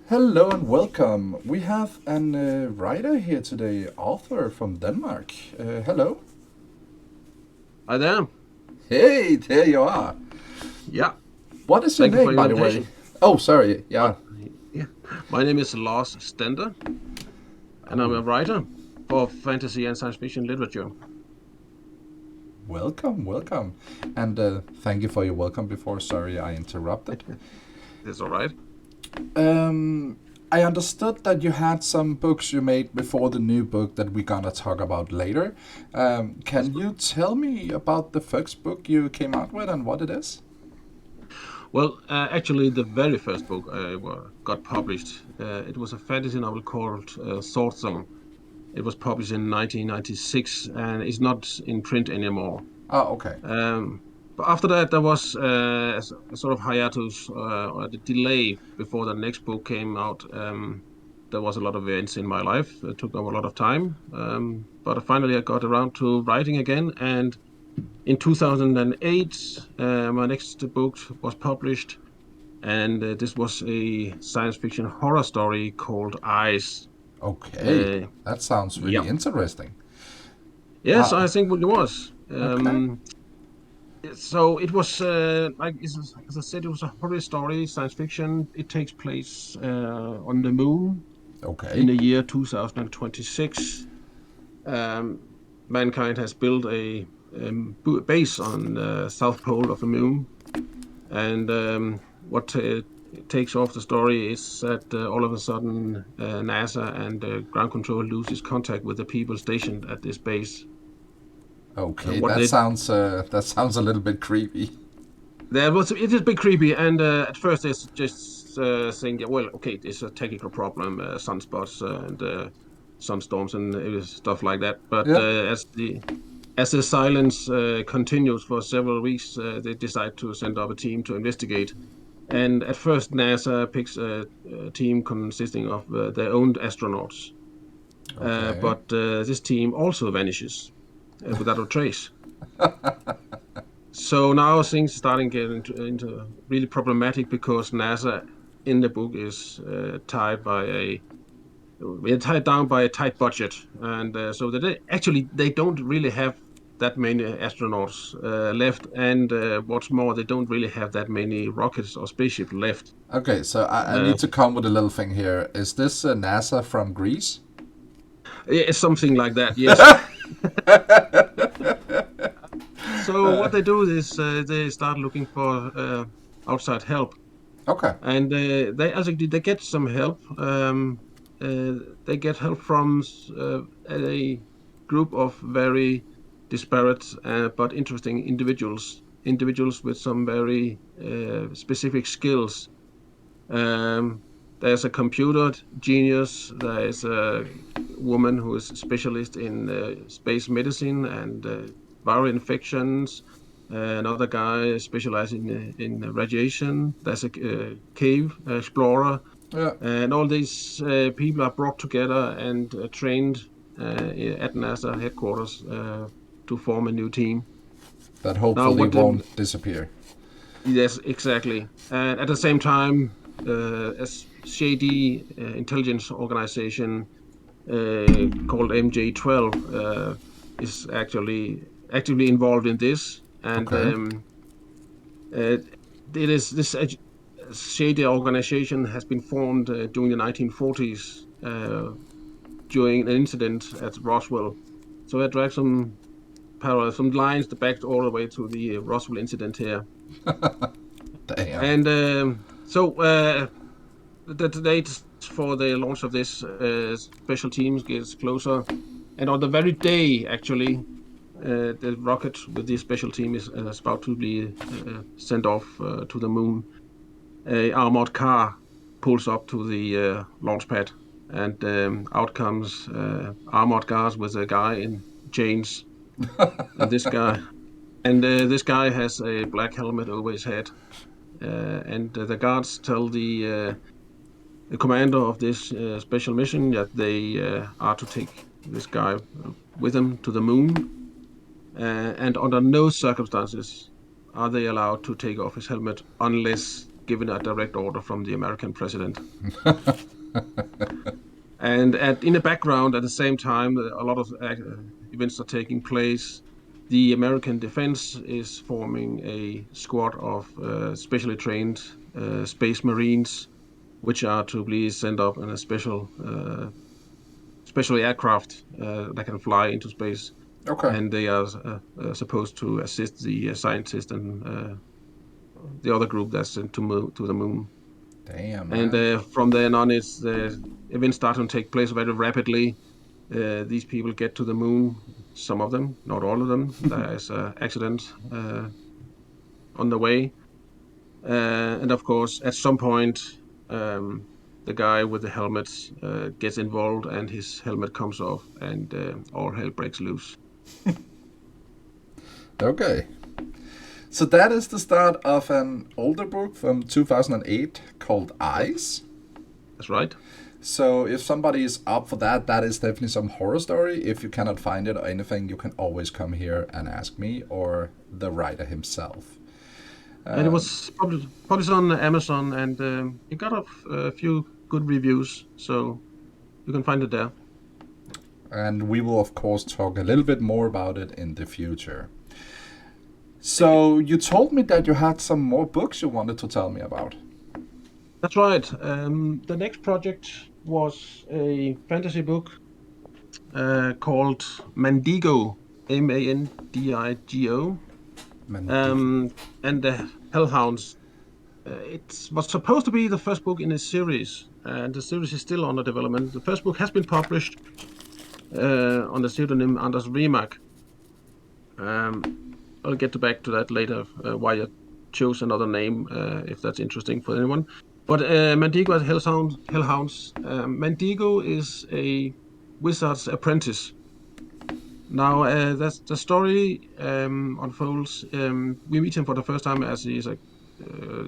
Hello and welcome. We have an writer here today, author from Denmark. Hello. Hi there. Hey, there you are. Yeah, What is your thank you for name, your by the way? invitation. Oh, sorry. My, Yeah. yeah, my name is Lars Stender, and I'm Oh, a writer for fantasy and science fiction literature. welcome, welcome. And thank you for your welcome before. Sorry I interrupted. That's all right. Um, I understood that you had some books you made before the new book that we're gonna talk about later. That's Can good. you tell me about the first book you came out with and what it is? Well, actually, the very first book got published. It was a fantasy novel called Sword Song. It was published in 1996 and is not in print anymore. Oh, okay. Um, but after that, there was a sort of hiatus or a delay before the next book came out. There was a lot of events in my life. It took up a lot of time. But finally, I got around to writing again. And in 2008, my next book was published. And this was a science fiction horror story called Eyes. Okay. Uh, That sounds yeah. really interesting. Yes, Uh, I think it was. okay. So it was like as I said, it was a horror story, science fiction. It takes place on the moon in Okay. the year 2026. Um, Mankind has built a base on the south pole of the moon, and what takes off the story is that all of a sudden NASA and ground control loses contact with the people stationed at this base. Okay. What they That sounds a little bit creepy. There was it is a bit creepy, and at first it's just saying, yeah, well, okay, it's a technical problem, sunspots and sunstorms and stuff like that. But Yeah. as the silence continues for several weeks, they decide to send up a team to investigate. And at first, NASA picks a team consisting of their own astronauts, Okay. but this team also vanishes without a trace. So now things are starting to get into really problematic because NASA in the book is we're tied down by a tight budget, and so they don't really have that many astronauts left, and what's more, they don't really have that many rockets or spaceships left. Okay. So I Uh, need to come with a little thing here. Is this NASA from Greece? it's something like that, yes. So what they do is they start looking for outside help, Okay. and they get some help. Uh, they get help from a group of very disparate but interesting individuals with some very specific skills. Um, there's a computer genius. There is a woman who is a specialist in space medicine and viral infections. Another guy specializing in radiation. There's a cave explorer, Yeah. and all these people are brought together and trained at NASA headquarters to form a new team. That Now, hopefully what they won't disappear. Yes, exactly. And at the same time, a shady intelligence organization called MJ12 is actually actively involved in this, and Okay. uh, it is this shady organization has been formed during the 1940s during an incident at Roswell. So I dragged some parallels, some lines back all the way to the Roswell incident here, Damn. and the date for the launch of this special teams gets closer, and on the very day, actually, the rocket with this special team is about to be sent off to the moon. A armored car pulls up to the launch pad, and out comes armored cars with a guy in chains, and this guy has a black helmet over his head, and the guards tell the commander of this special mission that they are to take this guy with them to the moon, and under no circumstances are they allowed to take off his helmet unless given a direct order from the American president. And in the background, at the same time, a lot of events are taking place. The American defense is forming a squad of specially trained space marines, which are to be sent up in a special aircraft that can fly into space, Okay. and they are supposed to assist the scientists and the other group that's sent to the moon. Damn, And man. from then on, it's the events start to take place very rapidly. These people get to the moon. Some of them, not all of them. There is an accident on the way, and of course, at some point, the guy with the helmet gets involved, and his helmet comes off, and all hell breaks loose. Okay. So that is the start of an older book from 2008 called Eyes. That's right. So if somebody is up for that, that is definitely some horror story. If you cannot find it or anything, you can always come here and ask me or the writer himself. And it was published on Amazon, and it got a few good reviews, so you can find it there. And we will, of course, talk a little bit more about it in the future. So you told me that you had some more books you wanted to tell me about. That's right. The next project was a fantasy book called Mandigo, Mandigo, Mandigo. and the Hellhounds. It was supposed to be the first book in a series, and the series is still under development. The first book has been published on the pseudonym Anders Remark. I'll get back to that later, why I chose another name, if that's interesting for anyone. But Mandigo at Hellhounds. Mandigo is a wizard's apprentice. Now, that's the story unfolds. We meet him for the first time as he's a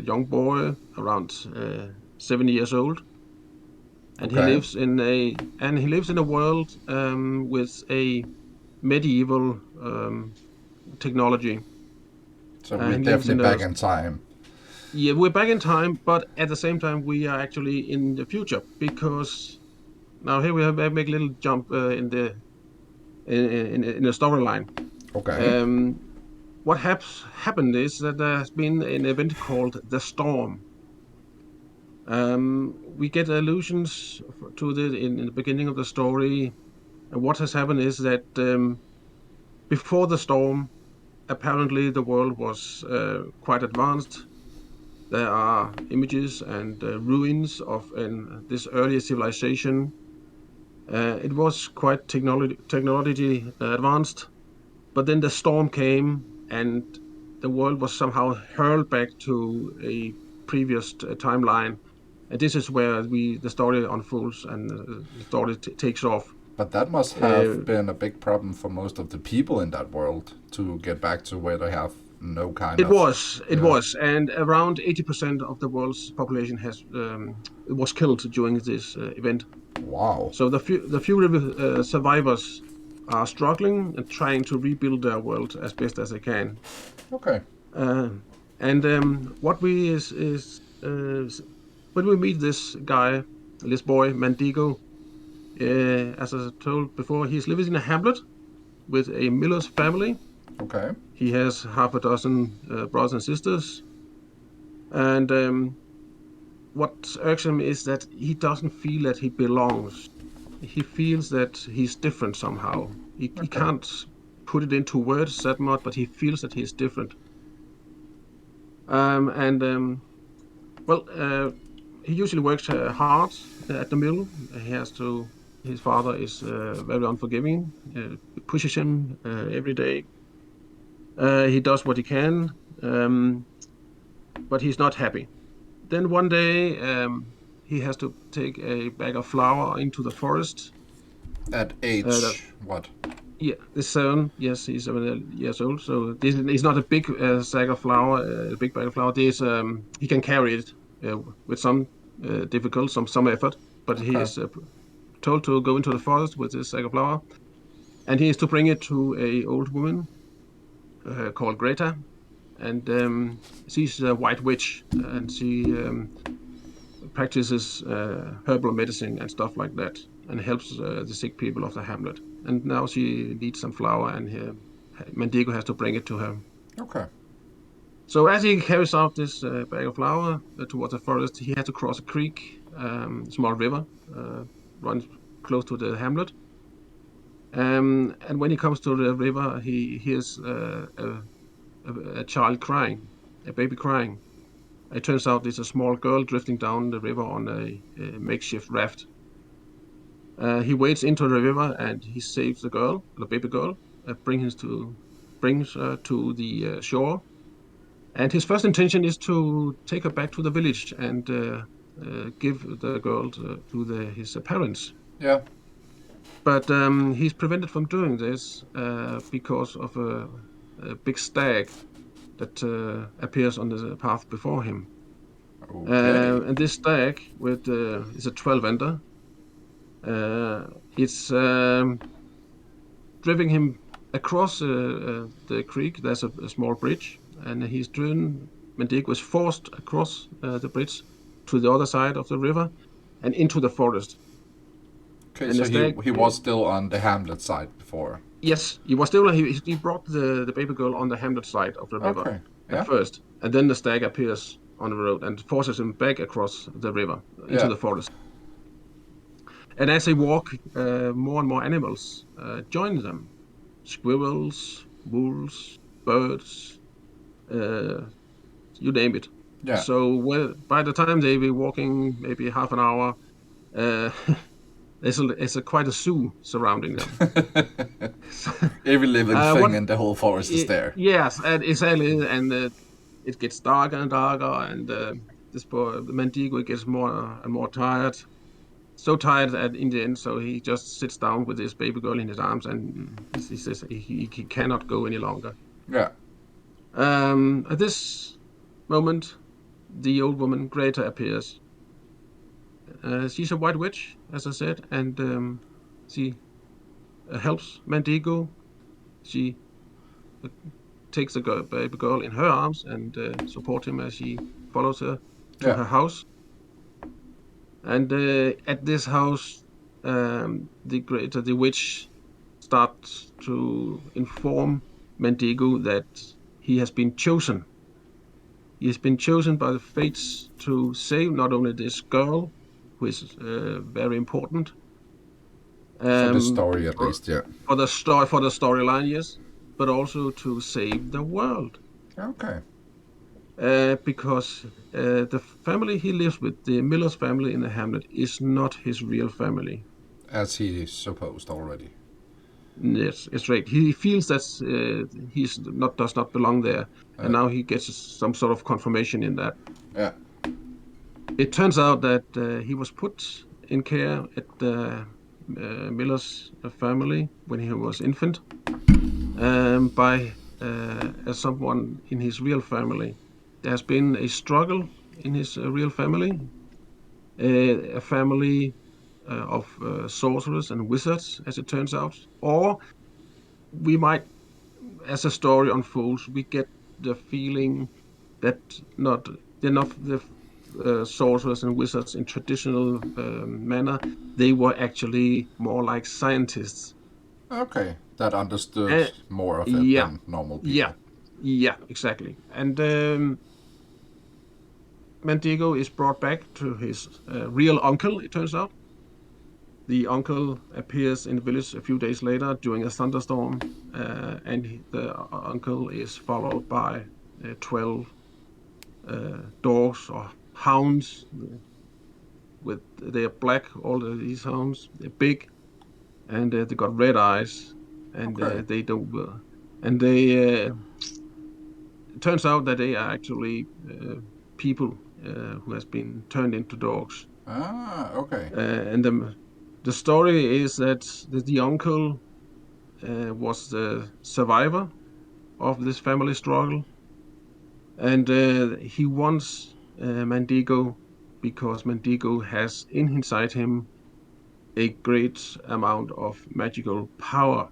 young boy, around 7 years old, and Okay. he lives in a world with a medieval technology. So we're He lives definitely in a back in time. Yeah, we're back in time, but at the same time, we are actually in the future because now here we have make a little jump in the storyline. Okay. Um, what happened is that there has been an event called the Storm. We get allusions to in the beginning of the story. And what has happened is that before the storm, apparently the world was quite advanced. There are images and ruins of this earlier civilization. It was quite technology advanced, but then the storm came and the world was somehow hurled back to a previous timeline. And this is where the story unfolds and the story takes off. But that must Uh, have been a big problem for most of the people in that world to get back to where they have no kind It of. was, it Yeah. was, and around 80% of the world's population was killed during this event. Wow. So the few survivors are struggling and trying to rebuild their world as best as they can. Okay. Uh, and what we is when we meet this boy Mandigo, as I told before, he's living in a hamlet with a miller's family. Okay. He has half a dozen brothers and sisters, and what irks him is that he doesn't feel that he belongs. He feels that he's different somehow. He Okay. can't put it into words that much, but he feels that he's different. And well, he usually works hard at the mill. He has to. His father is very unforgiving. Pushes him every day. He does what he can, but he's not happy. Then one day, he has to take a bag of flour into the forest. At That age what? Yeah, the son, yes, he's 7 years old. So this is not a big sack of flour, a big bag of flour. This he can carry it with some difficult, some effort. But he Okay. is told to go into the forest with this sack of flour, and he is to bring it to a old woman called Greta. and she's a white witch, and she practices herbal medicine and stuff like that, and helps the sick people of the hamlet. And now she needs some flour, and Mandigo has to bring it to her. Okay. So as he carries out this bag of flour towards the forest, he has to cross a creek, small river, runs close to the hamlet. And when he comes to the river, he hears a child crying, a baby crying. It turns out it's a small girl drifting down the river on a makeshift raft. He wades into the river and he saves the girl, the baby girl, brings her to the shore. And his first intention is to take her back to the village and give the girl to his parents. Yeah. But he's prevented from doing this because of a big stag that appears on the path before him. Okay. And this stag with is a 12-ender. It's driving him across the creek. There's a small bridge, and he's driven. Mendigo was forced across the bridge to the other side of the river and into the forest. Okay, And the so he stag, he was still on the Hamlet side before. yes, he was still. He brought the baby girl on the hamlet side of the river Okay. at Yeah. first, and then the stag appears on the road and forces him back across the river into Yeah. the forest. And as they walk, more and more animals join them: squirrels, wolves, birds, uh, you name it. Yeah. So by the time they be walking maybe half an hour, uh, it's quite a zoo surrounding them. Every living thing What? in the whole forest is there. Yes, and exactly, and it gets darker and darker, and this poor Mandigo gets more and more tired. So tired that in the end, so he just sits down with his baby girl in his arms, and he says he cannot go any longer. Yeah. At this moment, the old woman Greta appears. She's a white witch, as I said, and she helps Mandigo. She uh, takes the baby girl in her arms and support him as he follows her to Yeah. her house. And at this house, the witch starts to inform Mandigo that he has been chosen. He has been chosen by the fates to save not only this girl, who is very important, For the um, story, at for, least. Yeah. for the storyline, yes, but also to save the world. Okay. Because the family he lives with, the Miller's family in the hamlet, is not his real family. As he supposed already. Yes, it's right. He feels that he's not does not belong there, and Uh, now he gets some sort of confirmation in that. yeah. It turns out that he was put in care at the Miller's family when he was infant by someone in his real family. There has been a struggle in his real family, a family of sorcerers and wizards, as it turns out. Or we might, as the story unfolds, we get the feeling that not they're not the sorcerers and wizards in traditional manner. They were actually more like scientists. Okay. That understood Uh, more of it yeah, than normal yeah, people. yeah, exactly. And Mandigo is brought back to his real uncle, it turns out. The uncle appears in the village a few days later during a thunderstorm, and the uncle is followed by 12 dogs or hounds. With they are black, all these hounds. They're big, and they got red eyes, and Okay. they don't. And they it turns out that they are actually people who has been turned into dogs. Ah. Okay. And the story is that the uncle was the survivor of this family struggle, and he wants Mandigo because Mandigo has inside him a great amount of magical power,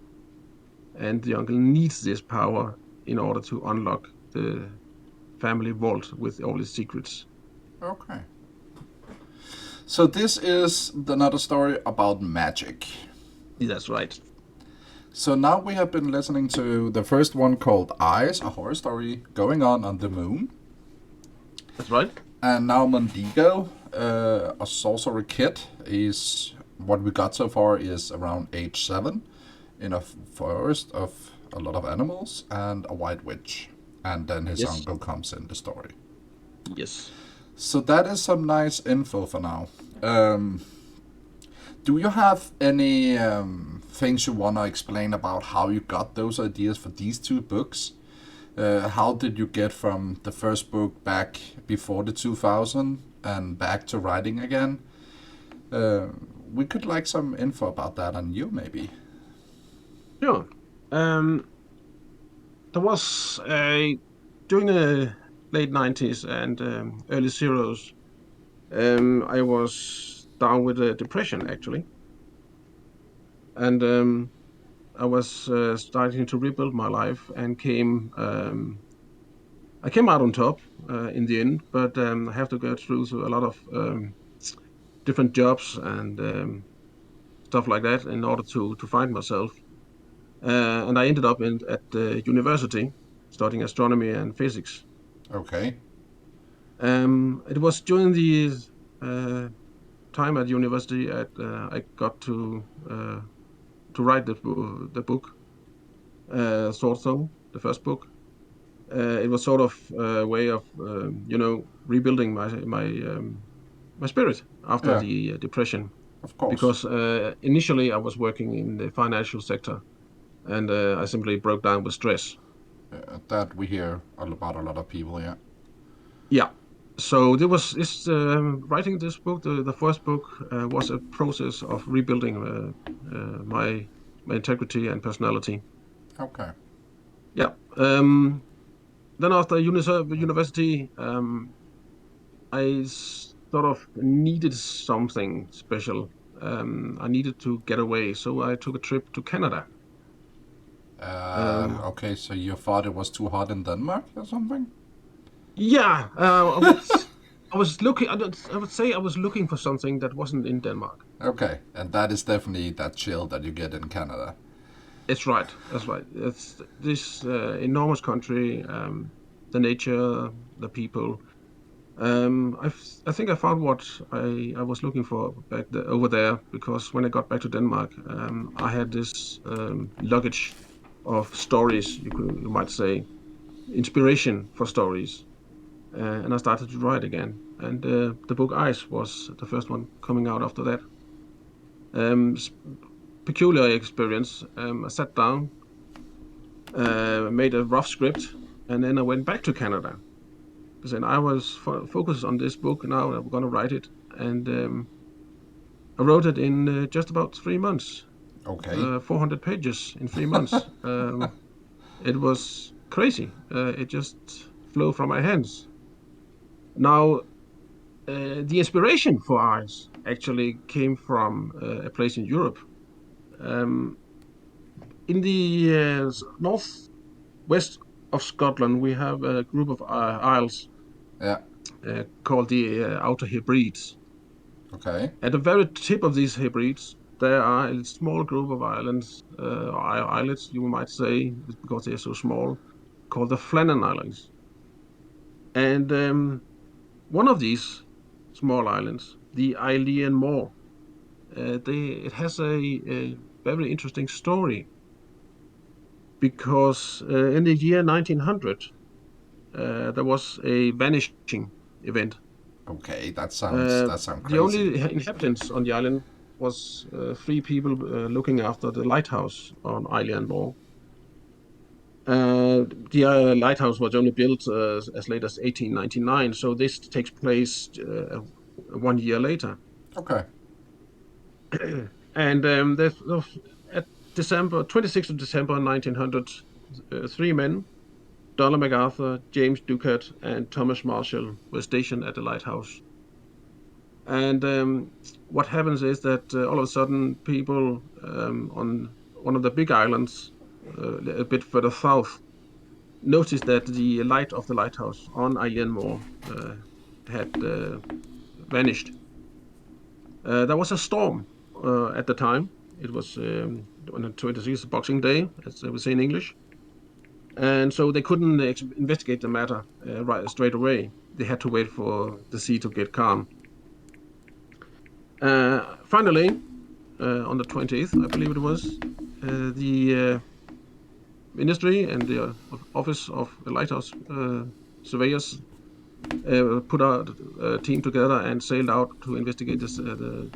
and the uncle needs this power in order to unlock the family vault with all its secrets. Okay. So this is another story about magic. That's right. So now we have been listening to the first one called Eyes, a horror story going on the moon. That's right. And now Mondigo, a sorcerer kid, is what we got so far is around age 7 in a forest of a lot of animals and a white witch. And then his Yes. uncle comes in the story. Yes. So that is some nice info for now. Do you have any things you want to explain about how you got those ideas for these two books? How did you get from the first book back before the 2000 and back to writing again? We could like some info about that on you, maybe. Sure. Um, there was a during the late 90s and early zeros. I was down with a depression actually, and I was starting to rebuild my life and came. I came out on top in the end, but I have to go through a lot of different jobs and stuff like that in order to find myself. And I ended up at the university studying astronomy and physics. Okay. It was during the uh, time at university I got to write the book, Sword Song, the first book. It was sort of a way of rebuilding my spirit after Yeah, the depression, of course. because initially I was working in the financial sector, and I simply broke down with stress. That we hear about a lot of people, yeah. Yeah. So there was this writing this book. The first book was a process of rebuilding my integrity and personality. Okay. Yeah. Then after university, sort of needed something special. I needed to get away, so I took a trip to Canada. Um, Okay, so you thought it was too hot in Denmark or something? yeah, I was looking. I would say I was looking for something that wasn't in Denmark. Okay, and that is definitely that chill that you get in Canada. It's right. That's right. It's this enormous country, the nature, the people. I think I found what I was looking for over there, because when I got back to Denmark, I had this luggage of stories, you might say, inspiration for stories, and I started to write again. And the book Ice was the first one coming out after that. S- Peculiar experience. I sat down, made a rough script, and then I went back to Canada. Because then I was focused on this book. Now I'm going to write it, and I wrote it in just about 3 months, Okay. 400 pages in 3 months. It was crazy. It just flew from my hands. Now, the inspiration for Eyes actually came from a place in Europe. Um, in the northwest of Scotland, we have a group of isles Yeah. called the Outer Hebrides. Okay. At the very tip of these Hebrides, there are a small group of islands, or islets, you might say, because they're so small, called the Flannan Islands. And one of these small islands, the Eilean Mor, it has a very interesting story, because in the year 1900, there was a vanishing event. Okay, Uh, that sounds the crazy. only inhabitants on the island was three people looking after the lighthouse on Island Mall. The lighthouse was only built as late as 1899, so this takes place 1 year later. Okay. And at December 26th of December 1900, three men, Donald MacArthur, James Ducat, and Thomas Marshall, were stationed at the lighthouse. And what happens is that all of a sudden, people on one of the big islands, a bit further south, noticed that the light of the lighthouse on Island Moor had vanished. There was a storm at the time. It was on the 26th Boxing Day, as we say in English, and so they couldn't investigate the matter right straight away. They had to wait for the sea to get calm. Finally, on the 20th, I believe it was, the ministry and the office of the lighthouse surveyors put a team together and sailed out to investigate the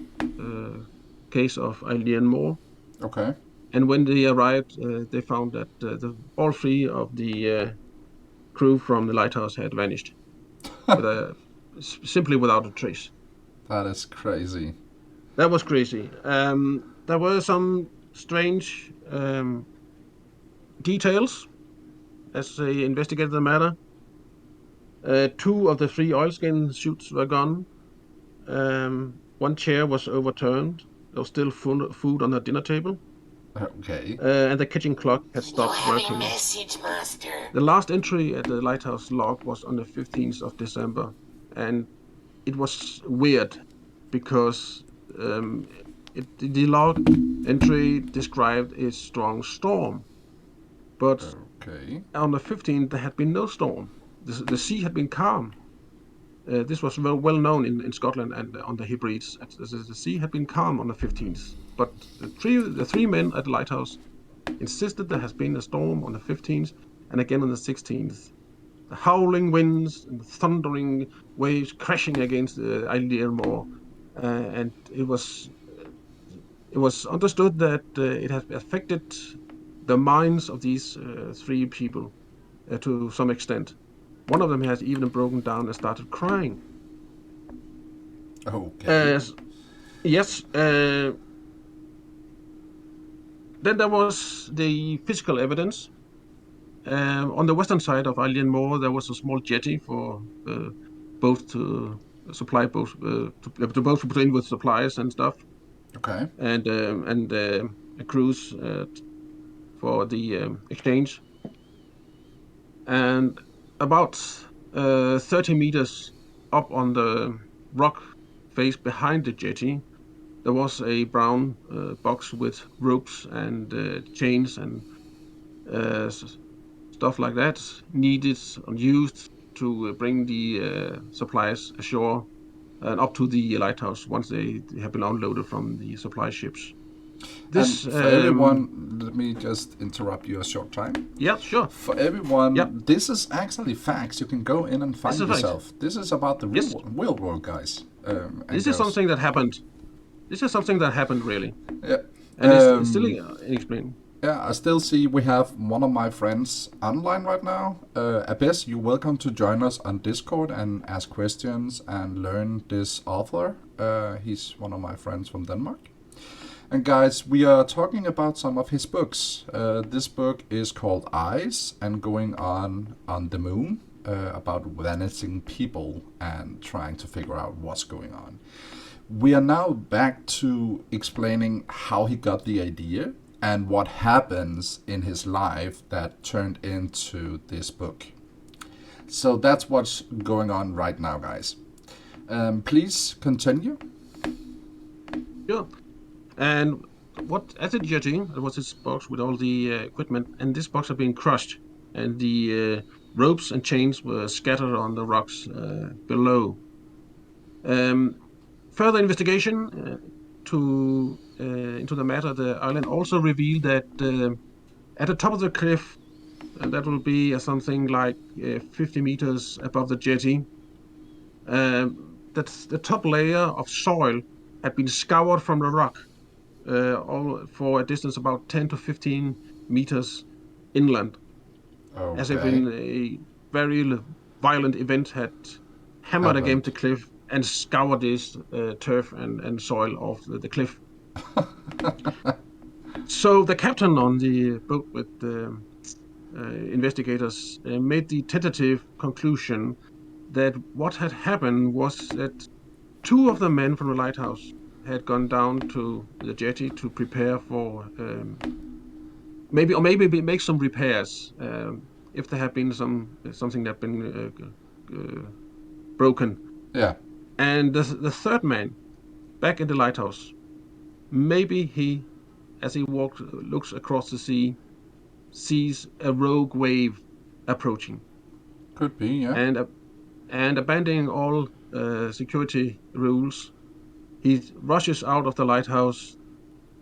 case of Eileen Moore. Okay. And when they arrived, they found that all three of the crew from the lighthouse had vanished, with simply without a trace. That is crazy. That was crazy. There were some strange details as they investigated the matter. Two of the three oilskin suits were gone. One chair was overturned. There was still food on the dinner table. Okay. And the kitchen clock had You stopped have a working. message, Master. The last entry at the lighthouse log was on the 15th of December, and it was weird because the log entry described a strong storm, but Okay. on the 15th there had been no storm. The sea had been calm. This was well known in Scotland and on the Hebrides. The sea had been calm on the 15th, but the three men at the lighthouse insisted there has been a storm on the 15th and again on the 16th. The howling winds and the thundering waves crashing against the Isle Moor, and it was understood that it has affected the minds of these three people to some extent. One of them has even broken down and started crying. Okay. Yes. Then there was the physical evidence. On the western side of Isle Moor, there was a small jetty for boats to supply boats to boats to put in with supplies and stuff, Okay. and a cruise for the exchange. And about 30 meters up on the rock face behind the jetty, there was a brown box with ropes and chains and stuff like that needed and used to bring the supplies ashore and up to the lighthouse once they have been unloaded from the supply ships. This, And for everyone, let me just interrupt you a short time. yeah, sure. For everyone, Yep. this is actually facts. You can go in and find This is facts. yourself. This is about the Yes. real world, guys. And This is girls. something that happened. This is something that happened really, Yeah. and it's still unexplained. Yeah, I still see we have one of my friends online right now. Abyss, you're welcome to join us on Discord and ask questions and learn this author. He's one of my friends from Denmark. And guys, we are talking about some of his books. This book is called Eyes and Going on the Moon, about vanishing people and trying to figure out what's going on. We are now back to explaining how he got the idea and what happens in his life that turned into this book. So that's what's going on right now, guys. Please continue. Sure. And what at the jetty, there was this box with all the equipment, and this box had been crushed, and the ropes and chains were scattered on the rocks below. Further investigation into the matter, the island also revealed that at the top of the cliff, that will be something like 50 meters above the jetty, that the top layer of soil had been scoured from the rock all for a distance about 10 to 15 meters inland, as if Okay. a very violent event had hammered against the cliff and scoured this turf and soil off the cliff. So the captain on the boat with the investigators made the tentative conclusion that what had happened was that two of the men from the lighthouse had gone down to the jetty to prepare for maybe make some repairs. if there had been something that had been broken. Yeah. And the third man back in the lighthouse, maybe he, as he looks across the sea, sees a rogue wave approaching, Could be. Yeah. and abandoning all security rules, he rushes out of the lighthouse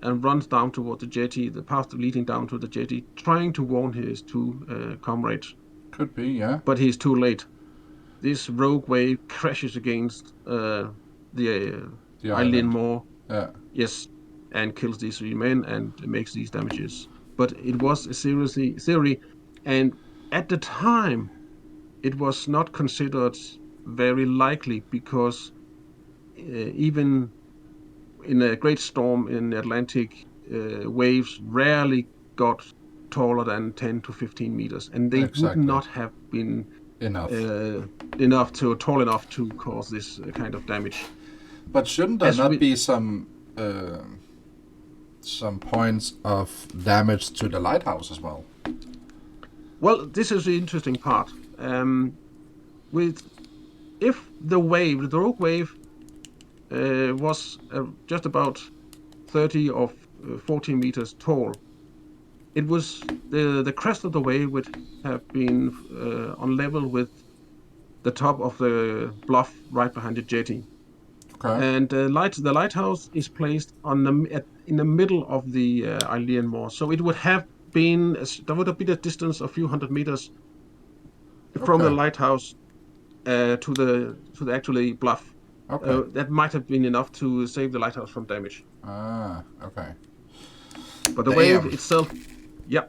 and runs down toward the jetty, the path leading down to the jetty, trying to warn his two comrades. Could be. Yeah. But he's too late. This rogue wave crashes against the The Eileen island. Moore, Yeah. yes, and kills these three men and makes these damages. But it was a theory, and at the time, it was not considered very likely because even in a great storm in the Atlantic, waves rarely got taller than 10 to 15 meters, and they would Exactly. not have been Enough. uh, tall enough to cause this kind of damage. But shouldn't there As not we be some points of damage to the lighthouse as well? Well, this is the interesting part. With if the rogue wave, was just about 30 or 40 meters tall, it was the crest of the wave would have been on level with the top of the bluff right behind the jetty. Okay. And the lighthouse is placed in the middle of the Eilean Moor, so it would have been there would have been a distance of a few hundred meters from the Okay. lighthouse to the actually bluff. Okay. That might have been enough to save the lighthouse from damage. Ah. Okay. But the wave Damn. itself, yeah.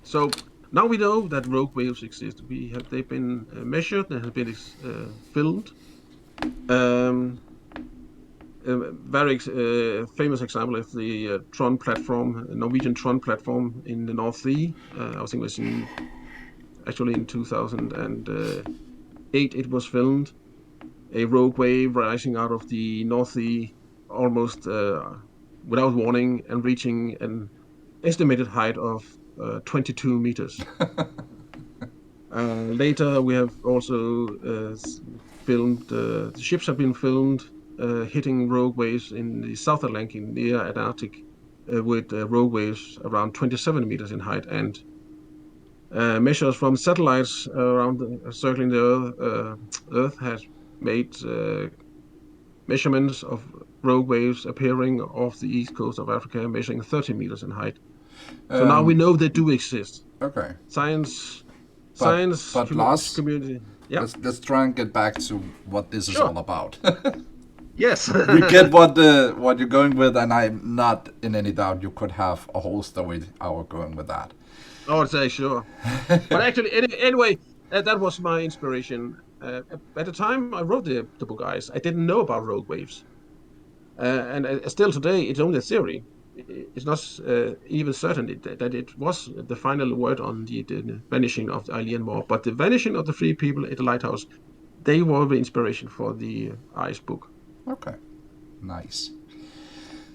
So now we know that rogue waves exist. They've been measured and have been filmed. Um, a very famous example is the Tron platform, Norwegian Tron platform in the North Sea. I think it was actually in 2008 it was filmed. A rogue wave rising out of the North Sea almost without warning and reaching an estimated height of 22 meters. Later, we have also filmed, the ships have been filmed hitting rogue waves in the South Atlantic near Antarctic with rogue waves around 27 meters in height. And measures from satellites around circling the Earth has made measurements of rogue waves appearing off the east coast of Africa, measuring 30 meters in height. So now we Um. know they do exist. Okay. Science, But science Lars, community. Yeah, let's try and get back to what this is sure. all about. Yes. We get what you're going with, and I'm not in any doubt you could have a whole story hour going with that. I would say sure. But actually, anyway, that was my inspiration. At the time I wrote the book, guys, I didn't know about rogue waves. And still today, it's only a theory. It's not even certain that it was the final word on the vanishing of the Eilean Moor. But the vanishing of the three people at the lighthouse, they were the inspiration for the Ice book. Okay, nice.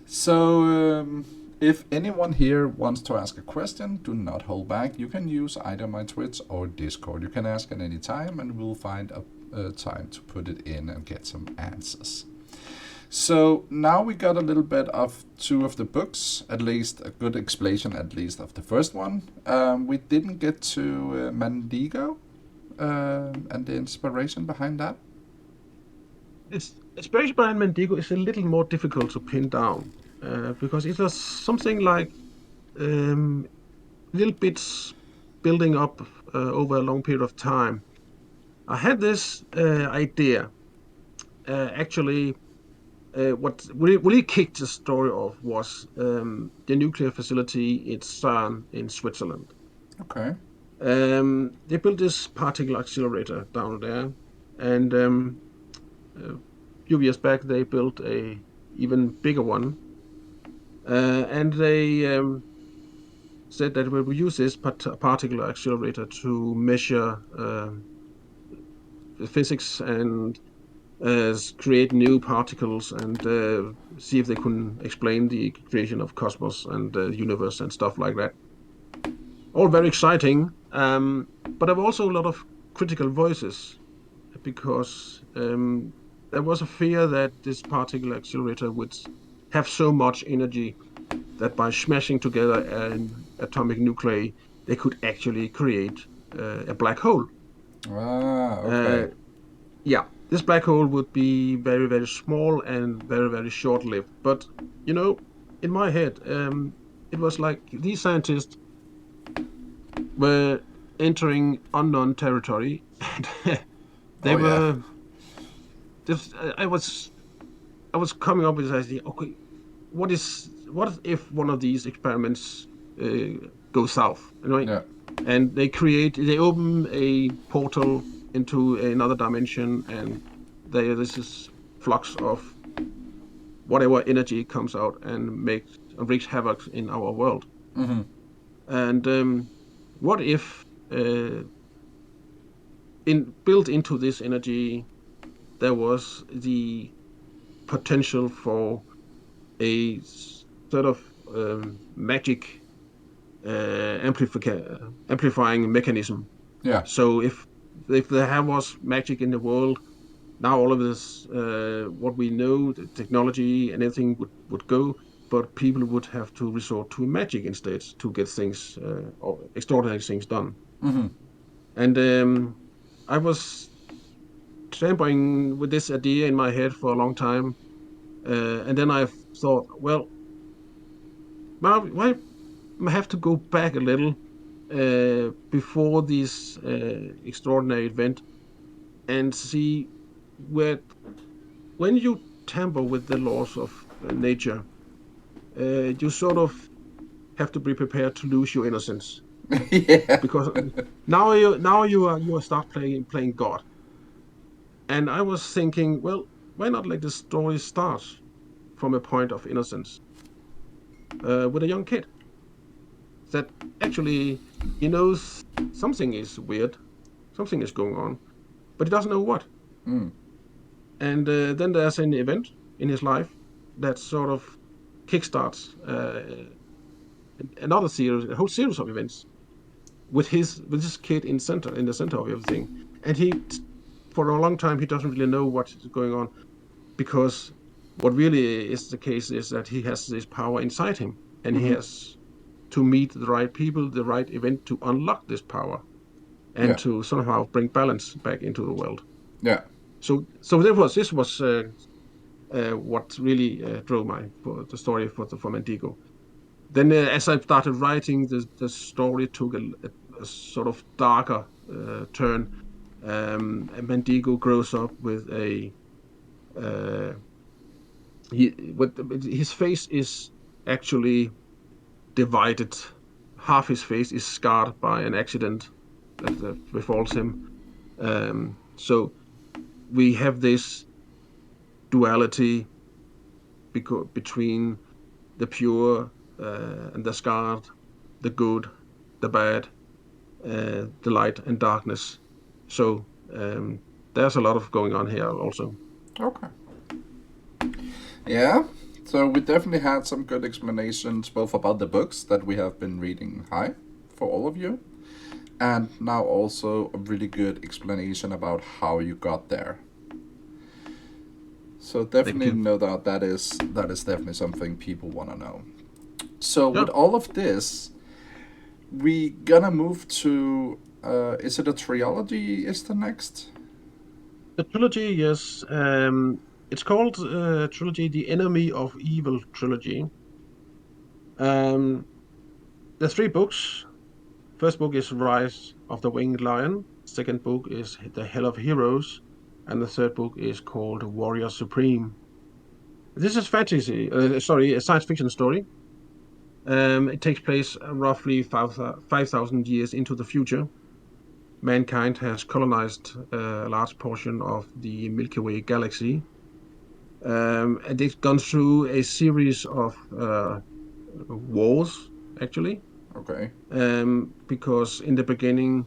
So, if anyone here wants to ask a question, do not hold back. You can use either my Twitch or Discord. You can ask at any time, and we'll find a time to put it in and get some answers. So now we got a little bit of two of the books, at least a good explanation, at least of the first one. We didn't get to Mandigo and the inspiration behind that. It's inspiration behind Mandigo is a little more difficult to pin down because it was something like little bits building up over a long period of time. I had this idea. Actually, what really kicked the story off was the nuclear facility at CERN in Switzerland. Okay. They built this particle accelerator down there, and a few years back they built a even bigger one, and they said that we will use this particle accelerator to measure the physics and create new particles and see if they can explain the creation of cosmos and the universe and stuff like that. All very exciting. But there were also a lot of critical voices because there was a fear that this particle accelerator would have so much energy that by smashing together an atomic nuclei, they could actually create a black hole. Ah, Uh, okay. yeah, this black hole would be very, very small and very, very short-lived. But you know, in my head, it was like these scientists were entering unknown territory, and they Oh yeah. were. Just, I was coming up with this idea. Okay, what if one of these experiments goes south, right? Yeah. And they open a portal into another dimension, and this is flux of whatever energy comes out and wreaks havoc in our world. Mm-hmm. And what if in built into this energy there was the potential for a sort of magic amplifying mechanism. Yeah. So if there was magic in the world, now all of this what we know, the technology and everything would go, but people would have to resort to magic instead to get things or extraordinary things done. Mm-hmm. And I was tampering with this idea in my head for a long time, and then I thought, well, why I have to go back a little before this extraordinary event and see where when you tamper with the laws of nature, you sort of have to be prepared to lose your innocence Yeah. because now you are start playing God. And I was thinking, well, why not let the story start from a point of innocence with a young kid that actually he knows something is weird, something is going on, but he doesn't know what. Mm. And then there's an event in his life that sort of kickstarts another series, a whole series of events with this kid in the center of everything. And for a long time, he doesn't really know what is going on because what really is the case is that he has this power inside him, and he Mm-hmm. has to meet the right people, the right event to unlock this power and Yeah. to somehow bring balance back into the world. Yeah. So this was what really drove for the story for Mandigo. Then, as I started writing, the story took a sort of darker turn. And Mandigo grows up with uh, his face is actually divided. Half his face is scarred by an accident that befalls him. So we have this duality between the pure and the scarred, the good, the bad, the light and darkness. So there's a lot of going on here also. Okay. Yeah. So we definitely had some good explanations both about the books that we have been reading high for all of you, and now also a really good explanation about how you got there. So Thank definitely you. no doubt that is definitely something people want to know. So Yeah, with all of this, we gonna move to is it a trilogy? Is the next? the trilogy, yes. It's called trilogy, the Enemy of Evil trilogy. Um, the three books. First book is Rise of the Winged Lion. Second book is The Hell of Heroes, and the third book is called Warrior Supreme. This is fantasy. Sorry, a science fiction story. It takes place roughly 5,000 years into the future. Mankind has colonized a large portion of the Milky Way galaxy, and they've gone through a series of wars, actually, Okay. because in the beginning,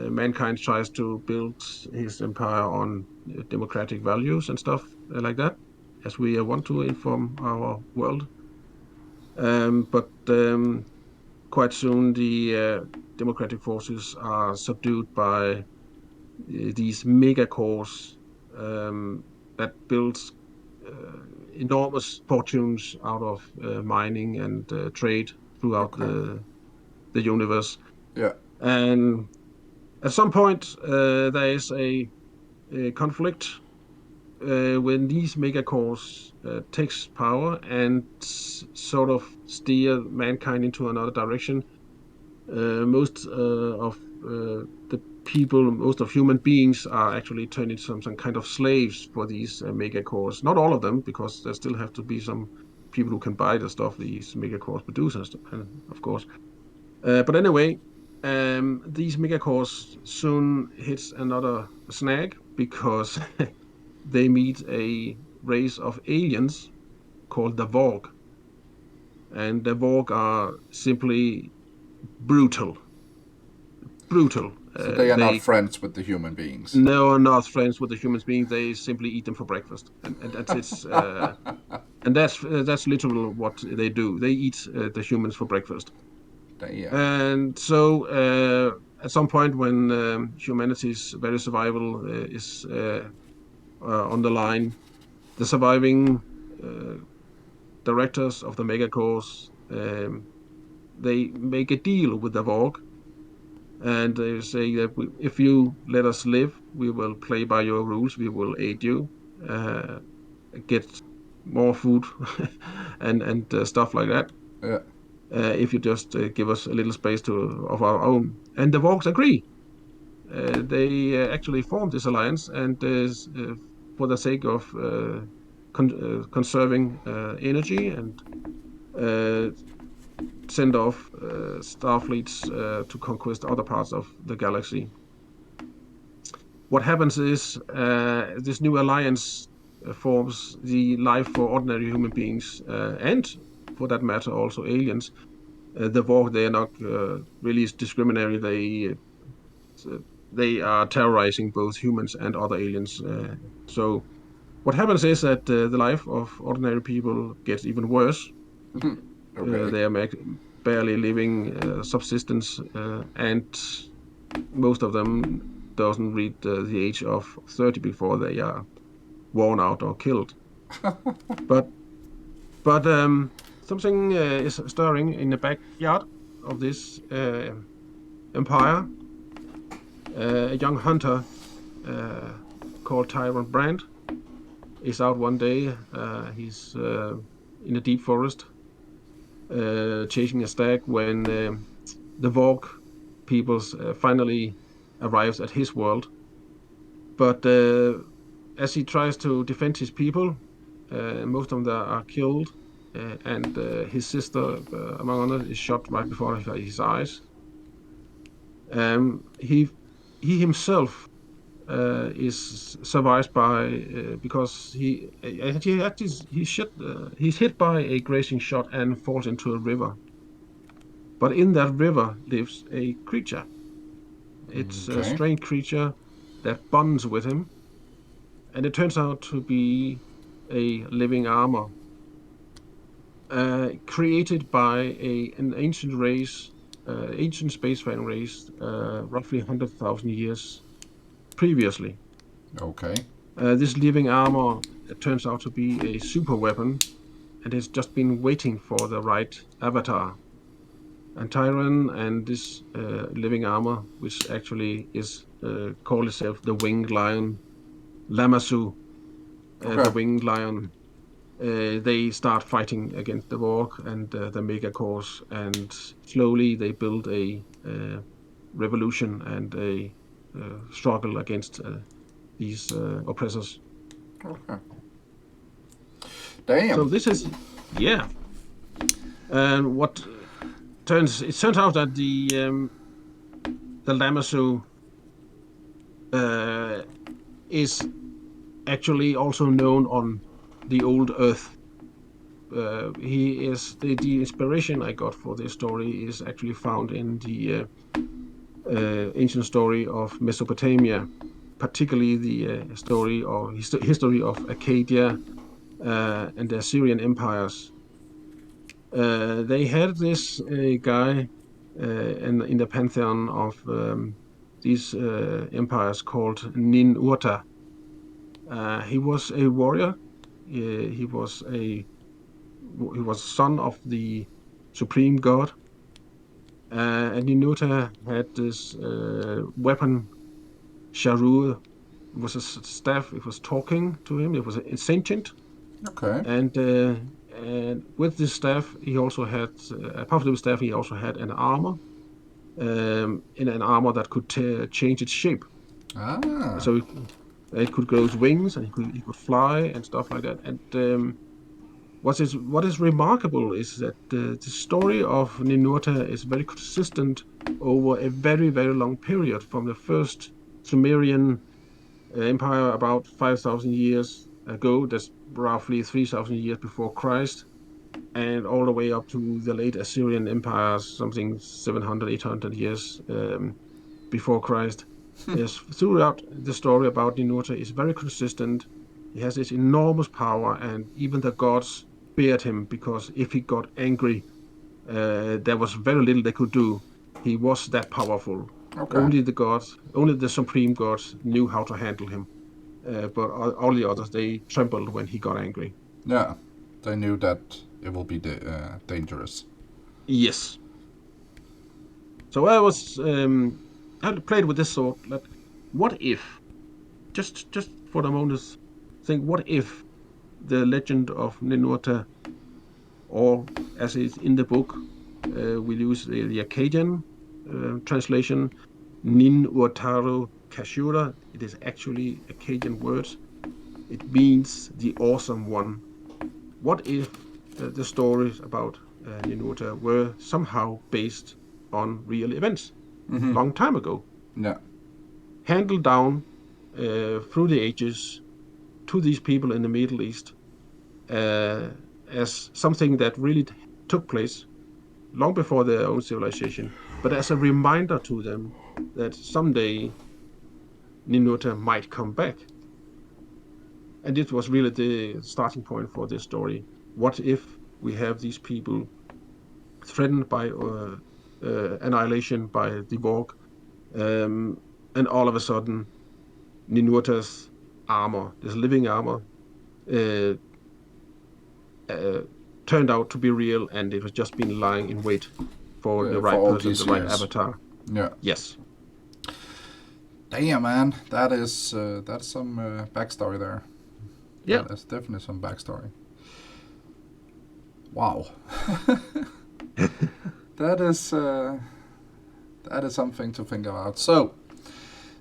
mankind tries to build his empire on democratic values and stuff like that, as we want to inform our world. But quite soon the democratic forces are subdued by these mega cores that builds uh, enormous fortunes out of mining and trade throughout Okay. the universe. Yeah. And at some point, there is a conflict when these megacores takes power and sort of steer mankind into another direction. Most of the people, most of human beings are actually turned into some kind of slaves for these megacores. Not all of them, because there still have to be some people who can buy the stuff these megacores produce, of course. But anyway, these megacores soon hits another snag because they meet a race of aliens called the Vorg, and the Vorg are simply brutal, brutal. So they are not They friends with the human beings. no are not friends with the humans beings. They simply eat them for breakfast, and that's it's and that's literal what they do. They eat the humans for breakfast. Damn. And so, at some point, when humanity's very survival is on the line, the surviving uh, directors of the megacores they make a deal with the Vorg, and they say that if you let us live, we will play by your rules. We will aid you, uh, get more food, and stuff like that. Yeah. If you just give us a little space to of our own, and the Vorgs agree. They actually formed this alliance, and for the sake of conserving energy and uh, send off star fleets to conquest other parts of the galaxy. What happens is this new alliance forms the life for ordinary human beings, and for that matter, also aliens. The Vorg, they are not really discriminatory. They are terrorizing both humans and other aliens. So what happens is that the life of ordinary people gets even worse. Okay. They are barely living subsistence, and most of them doesn't reach the age of 30 before they are worn out or killed. But something is stirring in the backyard of this empire. A young hunter uh, called Tyrant Brand is out one day. He's in a deep forest chasing a stag when the Vorg peoples finally arrives at his world. But as he tries to defend his people, most of them are killed, and his sister, among others, is shot right before his eyes. He himself is survived by because he's hit by a grazing shot and falls into a river. But in that river lives a creature. It's a Okay. strange creature that bonds with him, and it turns out to be a living armor created by an ancient race, ancient spacefaring race, roughly 100,000 years previously. Okay. This living armor turns out to be a super weapon and has just been waiting for the right avatar. And Tyron and this living armor, which actually is called itself the Winged Lion, Lamasu, the Okay. Winged Lion, they start fighting against the Vorg and the Megacores, and slowly they build a revolution and a struggle against these oppressors. Okay. So Damn. this is, yeah. And what it turns out that the Lamasu uh, is actually also known on the old Earth. He is the inspiration I got for this story is actually found in the ancient story of Mesopotamia, particularly the story or history of Acadia and the Assyrian empires. They had this guy in the pantheon of these empires called Nin Urta. He was a warrior. He was son of the supreme god, and Nin Urta had this weapon, Sharu. It was a staff. It was talking to him. It was a sentient, Okay. and with this staff, he also had a powerful staff. He also had an armor, in an armor that could change its shape. Ah. So it could grow its wings, and he could fly and stuff like that. And what is remarkable is that the story of Ninurta is very consistent over a very very long period, from the first Sumerian empire about 5,000 years ago. That's roughly 3,000 years before Christ, and all the way up to the late Assyrian empires, something 700, 800 years before Christ. Is throughout the story about Ninurta is very consistent. He has this enormous power, and even the gods feared him, because if he got angry, there was very little they could do. He was that powerful. Okay. Only the supreme gods knew how to handle him. But all the others, they trembled when he got angry. Yeah. They knew that it will be dangerous. Yes. So I played with this thought, like, what if, just for the moment, think, what if the legend of Ninurta, or as is in the book, we use the Akkadian translation, Nin Urtaru Kashura. It is actually Akkadian words. It means the awesome one. What if the stories about Ninurta were somehow based on real events, long time ago, Yeah. handled down through the ages to these people in the Middle East as something that really took place long before their own civilization, but as a reminder to them that someday Ninurta might come back. And it was really the starting point for this story. What if we have these people threatened by annihilation by the Vorg, and all of a sudden Ninurta's armor, this living armor, uh, uh, turned out to be real, and it was just been lying in wait for the For right all person, these the right years. avatar. Yeah. Yes. Damn, man. That's some backstory there. Yeah. That is definitely some backstory. Wow. that is something to think about. So,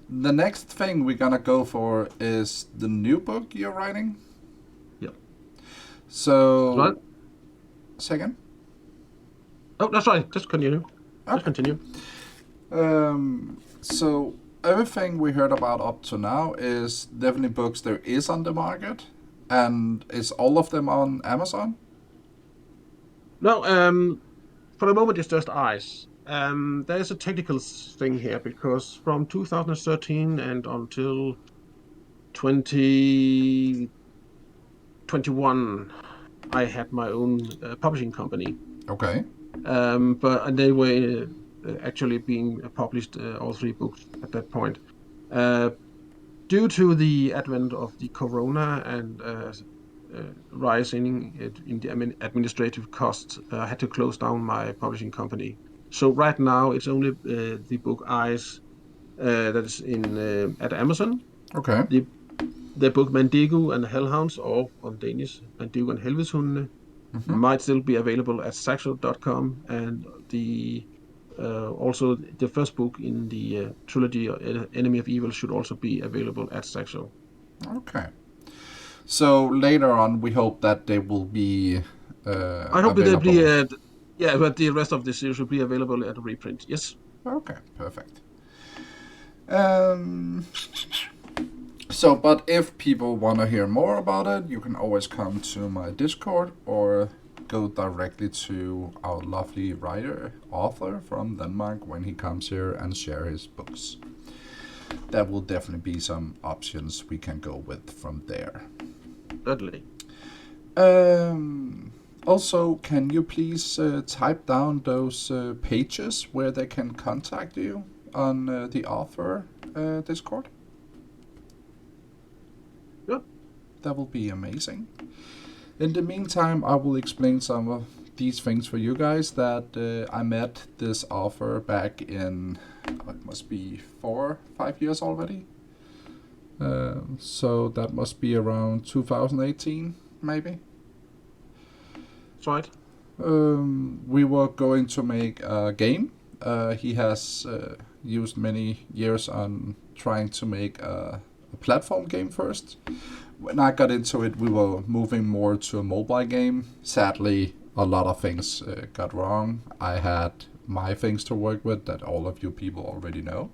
the next thing we're gonna go for is the new book you're writing. Yeah. So, Right. second. Oh, that's right. Just continue. Just continue. So everything we heard about up to now is definitely books there is on the market, and is all of them on Amazon? No, for the moment it's just eyes. There's a technical thing here, because from 2013 and until 2021, I had my own publishing company. Okay. But they were actually being published, all three books at that point. Uh, Due to the advent of the corona and rising in the administrative costs, I had to close down my publishing company. So right now it's only the book Eyes that is in at Amazon. Okay. The the book Mandigo and the Hellhounds, or on Danish Mandigo and Helvedeshundene, might still be available at saxo.com, and the also the first book in the trilogy Enemy of Evil should also be available at Saxo. Okay. So later on, we hope that they will be I hope that they'll be available. yeah, but the rest of the series will be available at a reprint. Yes. Okay, perfect. Um, so, but if people want to hear more about it, you can always come to my Discord or go directly to our lovely author from Denmark when he comes here and share his books. That will definitely be some options we can go with from there. Certainly. Also, can you please type down those pages where they can contact you on the author Discord? Yeah. That will be amazing. In the meantime, I will explain some of these things for you guys. That I met this author back in, it must be 4-5 years already. So that must be around 2018, maybe. That's right. We were going to make a game. He has used many years on trying to make a platform game first. When I got into it, we were moving more to a mobile game. Sadly, a lot of things got wrong. I had my things to work with that all of you people already know.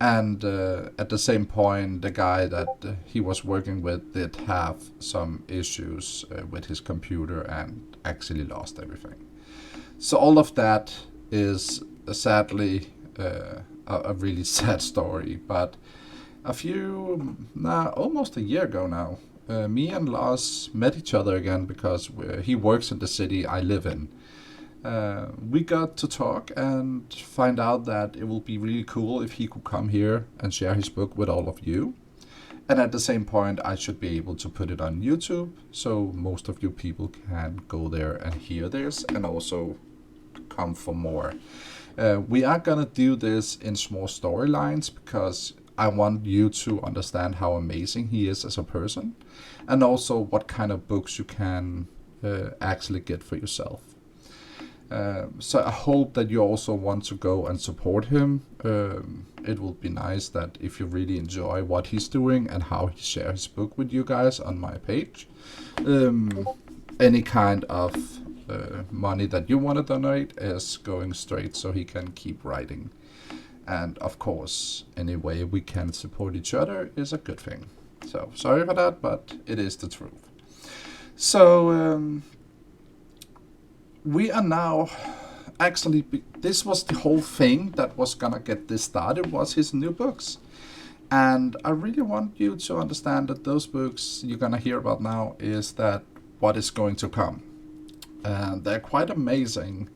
And at the same point, the guy that he was working with did have some issues with his computer and actually lost everything. So all of that is sadly a really sad story. But almost a year ago now, me and Lars met each other again because he works in the city I live in. We got to talk and find out that it will be really cool if he could come here and share his book with all of you. And at the same point, I should be able to put it on YouTube so most of you people can go there and hear this and also come for more. We are gonna do this in small storylines because I want you to understand how amazing he is as a person and also what kind of books you can actually get for yourself. So I hope that you also want to go and support him. It will be nice that if you really enjoy what he's doing and how he shares his book with you guys on my page, any kind of money that you want to donate is going straight so he can keep writing. And of course, any way we can support each other is a good thing. So sorry for that, but it is the truth. So we are now actually, this was the whole thing that was gonna get this started, was his new books. And I really want you to understand that those books you're gonna hear about now is that what is going to come. And they're quite amazing.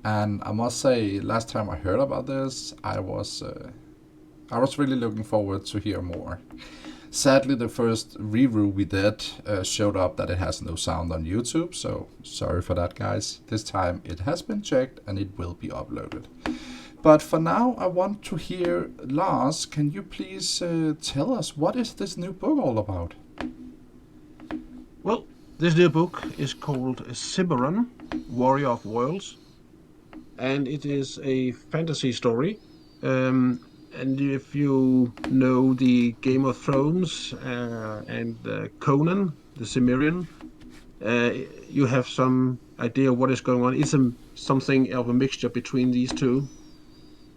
And I must say, last time I heard about this, I was really looking forward to hear more. Sadly, the first review we did showed up that it has no sound on YouTube, so sorry for that, guys. This time it has been checked and it will be uploaded. But for now, I want to hear, Lars, can you please tell us what is this new book all about? Well, this new book is called Cimarron, Warrior of Worlds, and it is a fantasy story. And if you know the Game of Thrones and Conan, the Cimmerian, you have some idea of what is going on. It's something of a mixture between these two,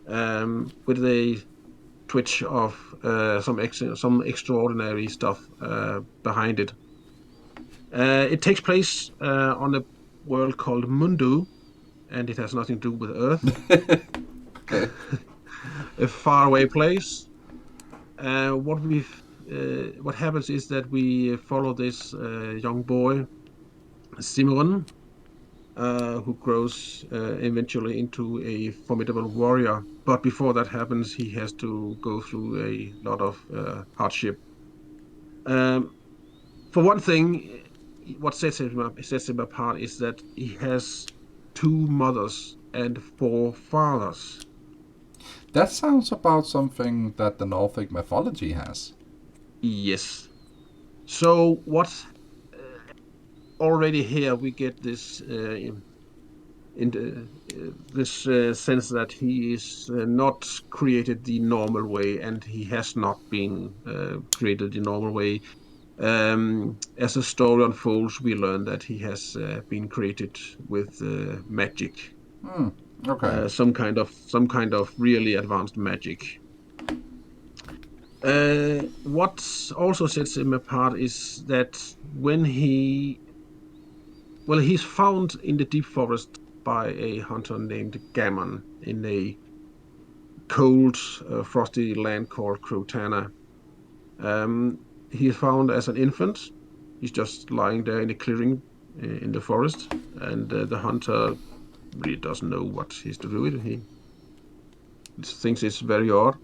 with a twitch of some extraordinary stuff behind it. It takes place on a world called Mundu, and it has nothing to do with Earth. Okay. A faraway place. What happens is that we follow this young boy, Simon, who grows eventually into a formidable warrior. But before that happens, he has to go through a lot of hardship. Um, for one thing, what sets him apart is that he has two mothers and four fathers. That sounds about something that the Nordic mythology has. Yes. So what already here we get this in this sense that he is not created the normal way, and he has not been created the normal way. As the story unfolds, we learn that he has been created with magic, Okay. some kind of really advanced magic. What also sets him apart is that when he's found in the deep forest by a hunter named Gammon in a cold, frosty land called Crotana. He is found as an infant. He's just lying there in a clearing, in the forest, and the hunter really doesn't know what he's to do with it. He thinks it's very odd.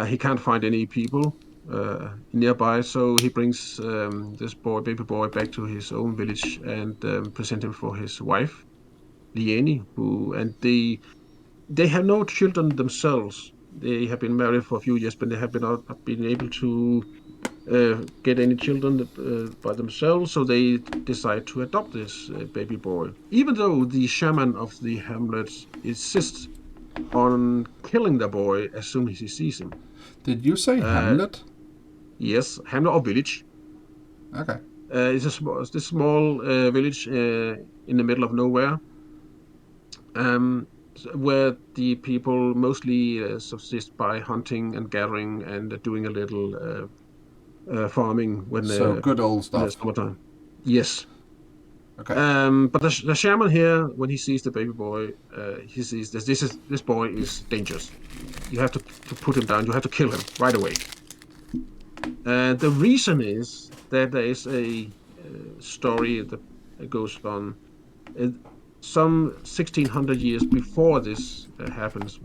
He can't find any people nearby, so he brings this baby boy, back to his own village and present him for his wife, Lieni, and they have no children themselves. They have been married for a few years, but they have not been able to get any children by themselves, so they decide to adopt this baby boy. Even though the shaman of the hamlet insists on killing the boy as soon as he sees him. Did you say Uh, Hamlet? yes, hamlet or village. Okay. It's this small village in the middle of nowhere, where the people mostly subsist by hunting and gathering and doing a little farming So good old in the stuff. summertime. Yes. Okay. But the shaman here, when he sees the baby boy, he sees this boy is dangerous. You have to put him down. You have to kill him right away. The reason is that there is a story that goes on uh, some 1600 years before this happens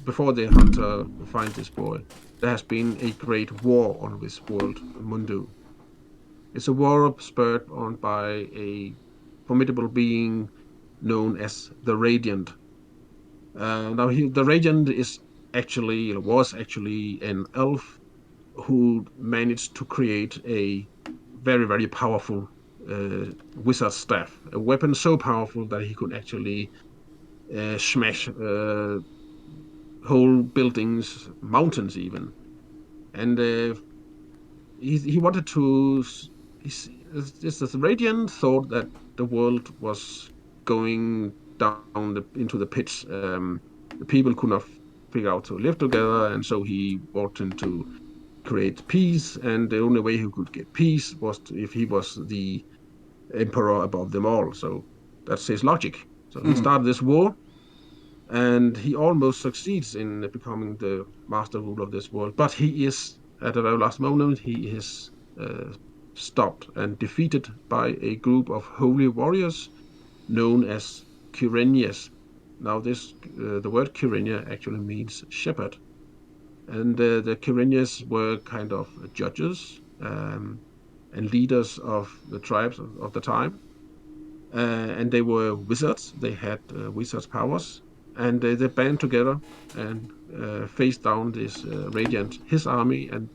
before the hunter finds this boy. There has been a great war on this world, Mundu. It's a war spurred on by a formidable being known as the Radiant. The Radiant was actually an elf who managed to create a very, very powerful wizard staff, a weapon so powerful that he could actually smash whole buildings, mountains even. And he wanted to. This the Radiant thought that the world was going down into the pits. The people could not figure out to live together, and so he brought him to create peace. And the only way he could get peace was if he was the emperor above them all. So that's his logic. So he started this war, and he almost succeeds in becoming the master ruler of this world. But he is, at the very last moment, he is uh, stopped and defeated by a group of holy warriors known as Kyrenias. Now, the word Kyrenia actually means shepherd, and the Kyrenias were kind of judges and leaders of the tribes of the time, and they were wizards. They had wizards' powers, and they band together and faced down this Radiant, his army, and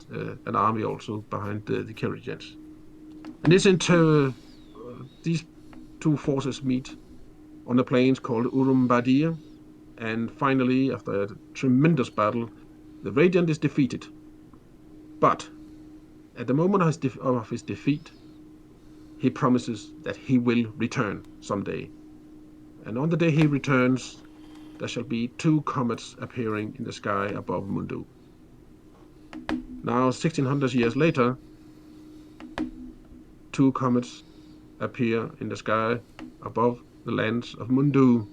an army also behind the Kyrenians. And these two forces meet on a plains called Urumbadir, and finally, after a tremendous battle, the Radiant is defeated. But at the moment of his defeat, he promises that he will return someday. And on the day he returns, there shall be two comets appearing in the sky above Mundu. Now, 1600 years later, two comets appear in the sky above the lands of Mundu,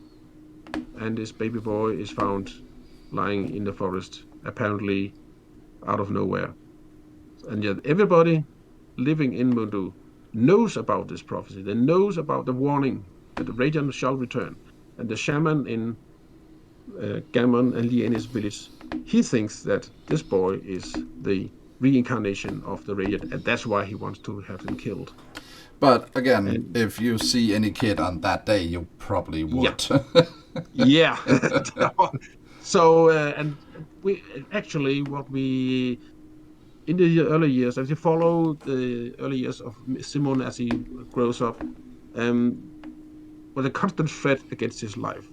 and this baby boy is found lying in the forest, apparently out of nowhere. And yet, everybody living in Mundu knows about this prophecy. They knows about the warning that the Radiant shall return. And the shaman in Gammon and Lieni's village, he thinks that this boy is the reincarnation of the Radiant, and that's why he wants to have him killed. But again, And if you see any kid on that day, you probably yeah, would. yeah. So and we actually what we in the early years, as you follow the early years of Simon as he grows up, um, was a constant threat against his life.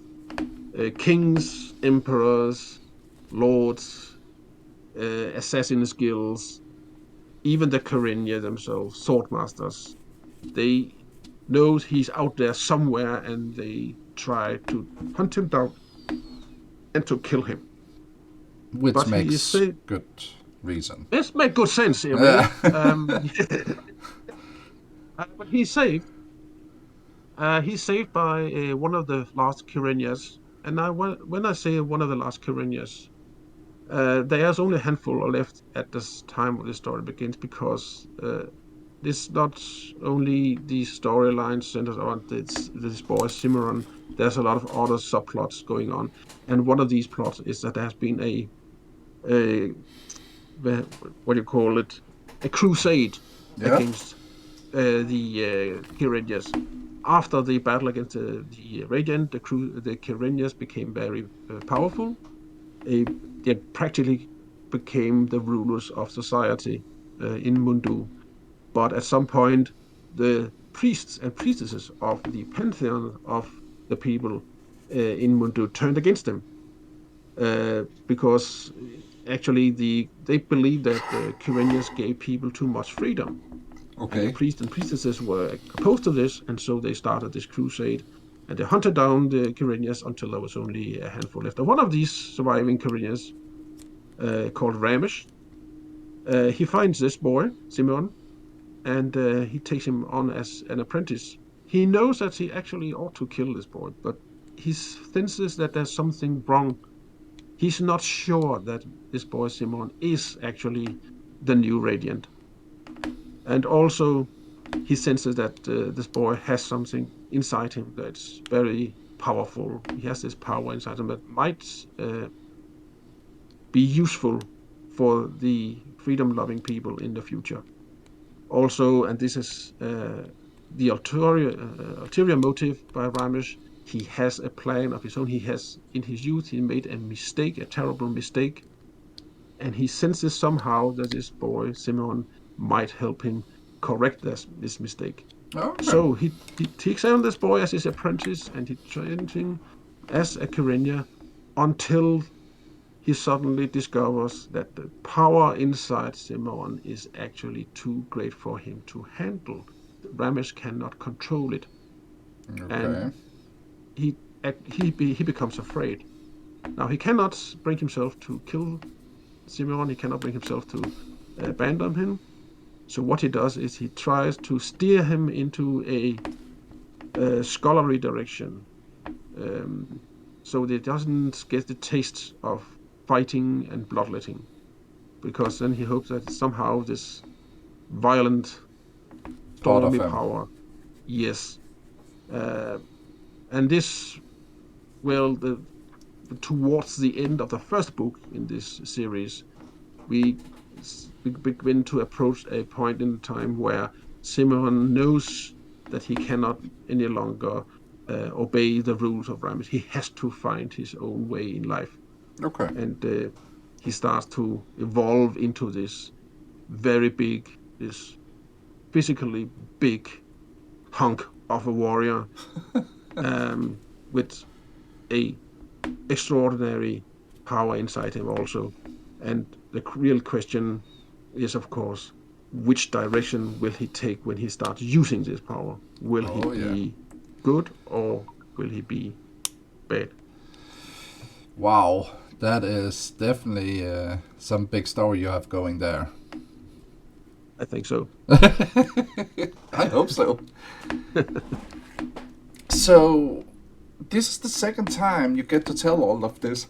Kings, emperors, lords, assassin skills, even the Kyrenia themselves, sword masters, they know he's out there somewhere, and they try to hunt him down and to kill him. Which But he is makes saved. good reason. This makes good sense, yeah, Yeah. really. But he's saved. He's saved by one of the last Kyrenias. And when I say one of the last Kyrenias, there's only a handful left at this time of the story begins, because It's not only the storylines centered on this boy Cimarron. There's a lot of other subplots going on, and one of these plots is that there has been a what do you call it, a crusade Yeah. against the Kyrenians. After the battle against the Radiant, the Kyrenians became very powerful. They, they practically became the rulers of society in Mundu. But at some point, the priests and priestesses of the pantheon of the people in Mundu turned against them because actually they believed that the Kyrenians gave people too much freedom, and the Okay. priests and priestesses were opposed to this, and so they started this crusade. And they hunted down the Kyrenians until there was only a handful left. And one of these surviving Kyrenians, called Ramesh, he finds this boy, Simeon, and he takes him on as an apprentice. He knows that he actually ought to kill this boy, but he senses that there's something wrong. He's not sure that this boy Simon is actually the new Radiant. And also, he senses that this boy has something inside him that's very powerful. He has this power inside him that might be useful for the freedom loving people in the future. Also, and this is the ulterior motive by Ramesh, he has a plan of his own. He has, in his youth, he made a mistake, a terrible mistake, and he senses somehow that this boy, Simon, might help him correct this mistake. Okay. So he takes on this boy as his apprentice and he trains him as a Kyrenia until he suddenly discovers that the power inside Simon is actually too great for him to handle. Ramesh cannot control it, and Okay. he he becomes afraid. Now he cannot bring himself to kill Simon. He cannot bring himself to abandon him. So what he does is he tries to steer him into a scholarly direction, um, so that he doesn't get the taste of fighting and bloodletting. Because then he hopes that somehow this violent, Part of stormy him. power, yes, uh, and this will towards the end of the first book in this series, we we begin to approach a point in time where Simon knows that he cannot any longer obey the rules of Ramesh. He has to find his own way in life, Okay. and he starts to evolve into this very big, this physically big hunk of a warrior, um, with a extraordinary power inside him also. And the real question is, of course, which direction will he take when he starts using this power? Will he Oh yeah. be good or will he be bad? Wow. That is definitely some big story you have going there. I think so. I hope so. So, this is the second time you get to tell all of this.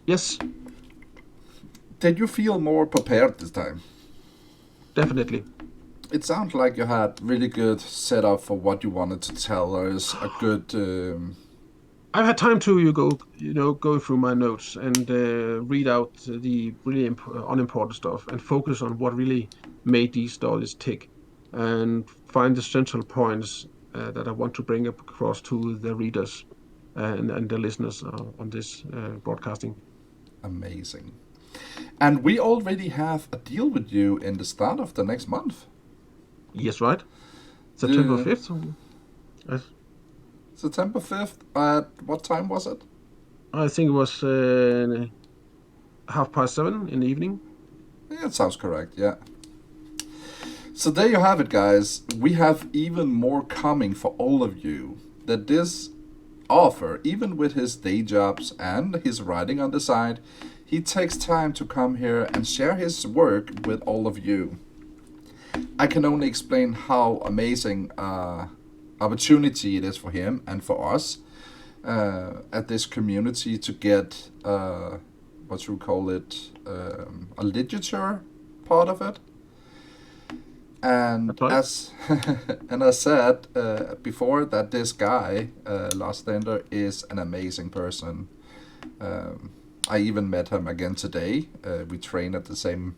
Yes, Did you feel more prepared this time? definitely. It sounds like you had really good setup for what you wanted to tell. There is a good. I've had time to go through my notes and read out the really unimportant stuff and focus on what really made these stories tick, and find the central points that I want to bring up across to the readers and the listeners on this broadcasting. Amazing. And we already have a deal with you in the start of the next month. Yes, right. September The 5th. September 5th. At what time was it? I think it was 7:30 in the evening. Yeah, it sounds correct, yeah. So there you have it, guys. We have even more coming for all of you. That this author, even with his day jobs and his writing on the side, he takes time to come here and share his work with all of you. I can only explain how amazing opportunity it is for him and for us at this community to get what should we call it, a literature part of it. And That's right. as and I said before, that this guy, Lars Stender, is an amazing person. Um, I even met him again today. We train at the same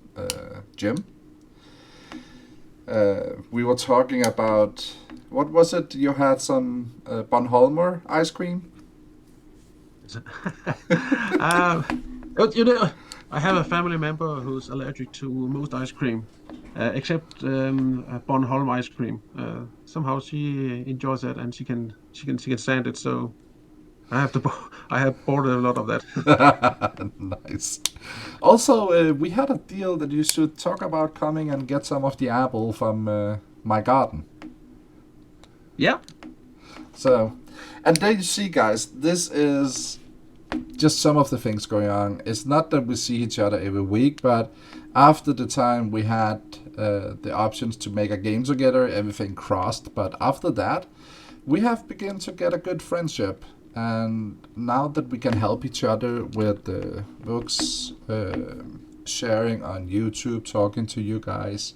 gym. We were talking about, what was it? You had some Bonholmer ice cream. uh, but you know, I have a family member who's allergic to most ice cream, except Bornholm ice cream. Somehow she enjoys that, and she can stand it. So I have to I have bought a lot of that. Nice. Also, we had a deal that you should talk about coming and get some of the apple from my garden. Yeah. So, and there you see, guys, this is just some of the things going on. It's not that we see each other every week, but after the time we had the options to make a game together, everything crossed. But after that, we have begun to get a good friendship. And now that we can help each other with the books, sharing on YouTube, talking to you guys,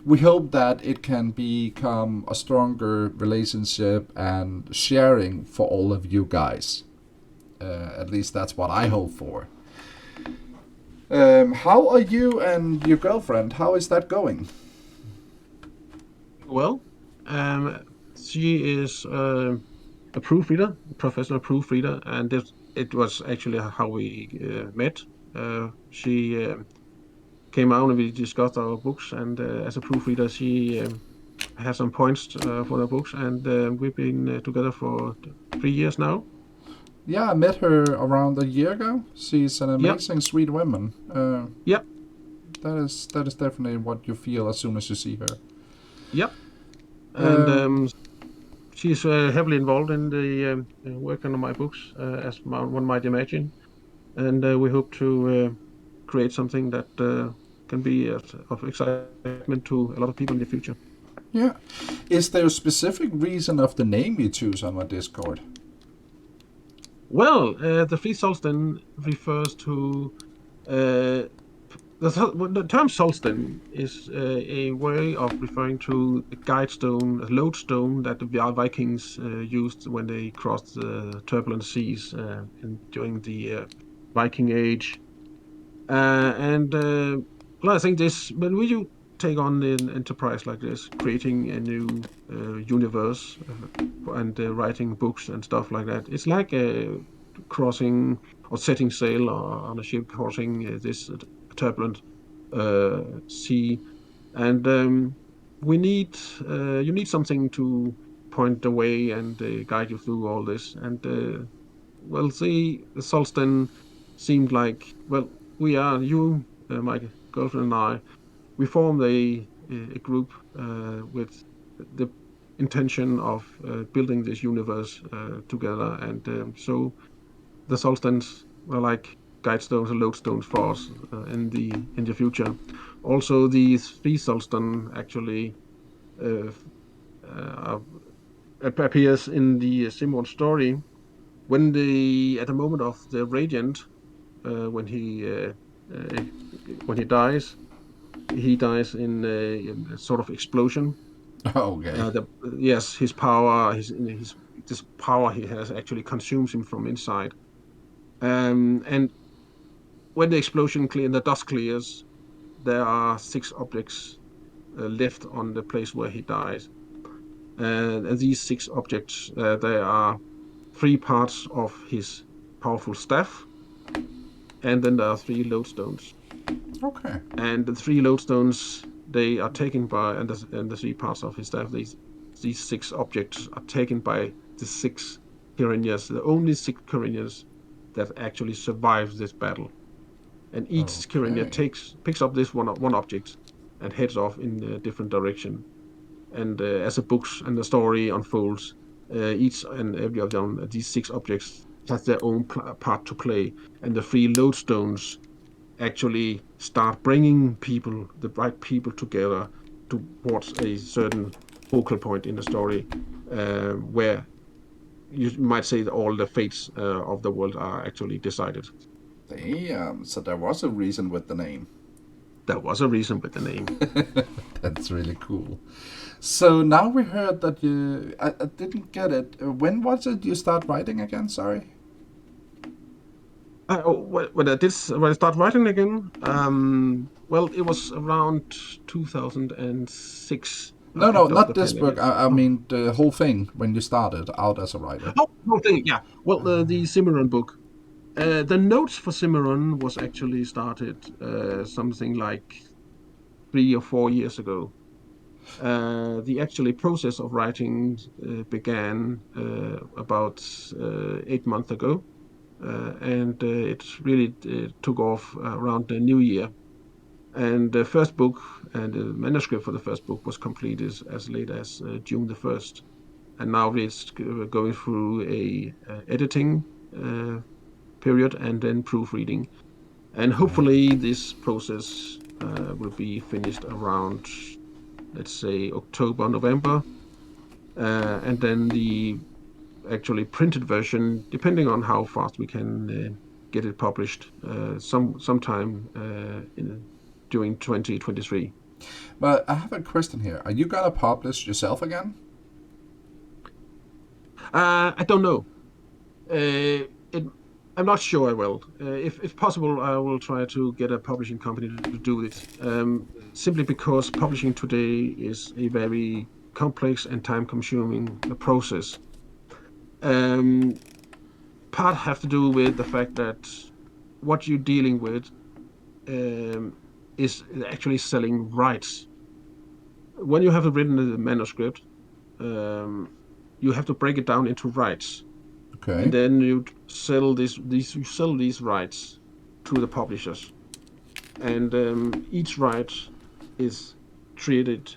we hope that it can become a stronger relationship and sharing for all of you guys. At least that's what I hope for. How are you and your girlfriend? How is that going? Well, she is a proofreader, a professional proofreader, and it was actually how we met. She came out and we discussed our books, and as a proofreader, she has some points for the books, and we've been together for 3 years now. Yeah, I met her around a year ago. She's an Yep, amazing, sweet woman. yep, That is definitely what you feel as soon as you see her. yep. And Um, she's heavily involved in the work on my books, as one might imagine. And we hope to create something that can be of excitement to a lot of people in the future. yeah. Is there a specific reason of the name you choose on my Discord? Well, the Free Solstin refers to uh, the term Solstin is a way of referring to a guide stone, a lodestone that the Vikings used when they crossed the turbulent seas during the Viking Age. And well, I think this when you take on an enterprise like this, creating a new universe and writing books and stuff like that, it's like crossing or setting sail on a ship crossing this turbulent sea, and we need you need something to point the way and guide you through all this. And well, see, Solstin seemed like, well, we are you, my girlfriend and I. We formed a group with the intention of building this universe together, and so the Solstins were like guidestones and lodestones for us in the future. Also, these three Solstin actually uh, uh, appears in the Simon story when at the moment of the radiant, uh, when he uh, uh, when he dies in a sort of explosion. Okay. Yes, his power, his this power he has actually consumes him from inside. And when the explosion the dust clears, there are six objects left on the place where he dies. And these six objects, they are three parts of his powerful staff, and then there are three lodestones. Okay. And the three lodestones, they are taken by, and the three parts of his staff, these six objects are taken by the six Kyrenias, the only six Kyrenias that actually survive this battle. And each Kyrenia Okay. picks up this one object and heads off in a different direction. And as the books and the story unfolds, each and every of them, these six objects has their own part to play, and the three lodestones actually start bringing the right people together towards a certain focal point in the story, where you might say that all the fates of the world are actually decided. Damn. So there was a reason with the name. there was a reason with the name. That's really cool. So now we heard that you. I didn't get it. When was it you start writing again? Sorry. When I started writing again, well, it was around 2006. I No, picked up not the this pen book. again. I mean the whole thing when you started out as a writer. Oh, whole thing, yeah. Well, the Cimarron book. The notes for Cimarron was actually started something like 3 or 4 years ago. The actually process of writing began about 8 months ago, and it really took off around the new year. And the first book and the manuscript for the first book was completed as late as June the 1st. And now it's going through a editing uh, period and then proofreading. And Okay. hopefully this process will be finished around, let's say, October, November. And then the actually printed version, depending on how fast we can get it published, sometime during 2023. But I have a question here. Are you gonna publish yourself again? I don't know. It, I'm not sure I will. If possible, I will try to get a publishing company to do it. Simply because publishing today is a very complex and time-consuming process. Um, Part have to do with the fact that what you're dealing with um, is actually selling rights. When you have written a manuscript, um, you have to break it down into rights, and Okay. then you sell these rights to the publishers, and each right is treated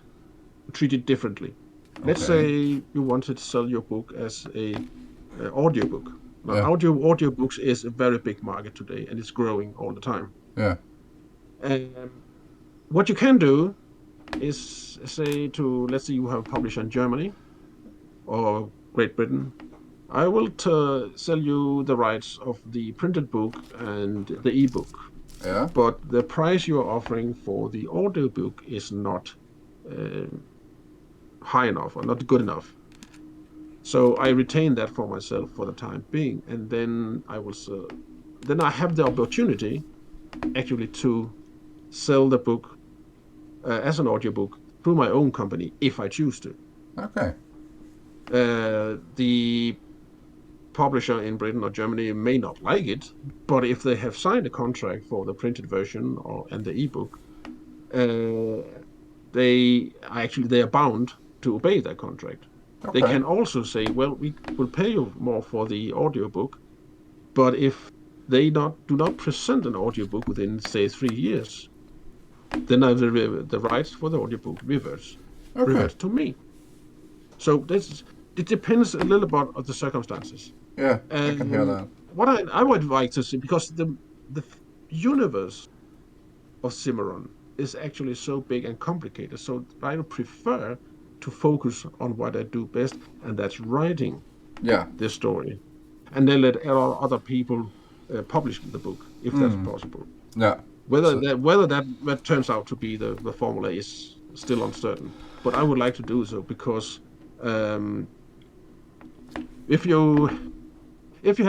treated differently. Let's Okay. say you wanted to sell your book as a audiobook. Now, Yeah. audiobooks is a very big market today, and it's growing all the time. Yeah. Um, what you can do is say to, let's say you have a publisher in Germany or Great Britain. I will sell you the rights of the printed book and the ebook, Yeah. but the price you're offering for the audiobook is not uh, high enough or not good enough. So I retain that for myself for the time being, and then I have the opportunity actually to sell the book as an audiobook through my own company if I choose to. Okay. The publisher in Britain or Germany may not like it, but if they have signed a contract for the printed version or and the ebook, uh, they are bound to obey that contract. They Okay. can also say, well, we will pay you more for the audiobook, but if they do not present an audiobook within, say, 3 years, then the rights for the audiobook Okay. reverts to me. So it depends a little bit on the circumstances. Yeah, I can hear And that. what I would like to see, because the universe of Cimarron is actually so big and complicated, so I would prefer to focus on what I do best, and that's writing Yeah. this story, and then let other people publish the book if that's Hmm. possible. Yeah. Whether So. that turns out to be the formula is still uncertain, but I would like to do so because um, if you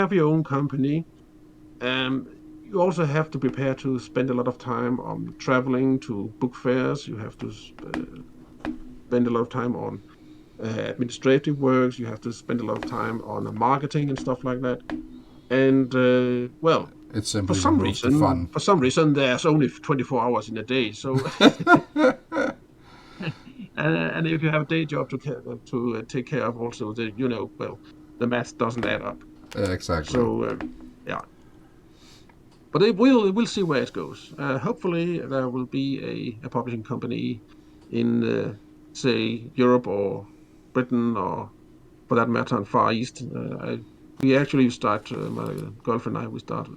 have your own company, um, you also have to prepare to spend a lot of time on traveling to book fairs. You have to spend a lot of time on administrative works. You have to spend a lot of time on marketing and stuff like that. And well, It simply removes the fun. for some reason, there's only 24 hours in a day. So, and if you have a day job to take care of, also, well, the math doesn't add up. Yeah, exactly. So, yeah. But we'll see where it goes. Hopefully, there will be a publishing company in, say, Europe or Britain, or for that matter, in Far East. We actually start, my girlfriend and I, we start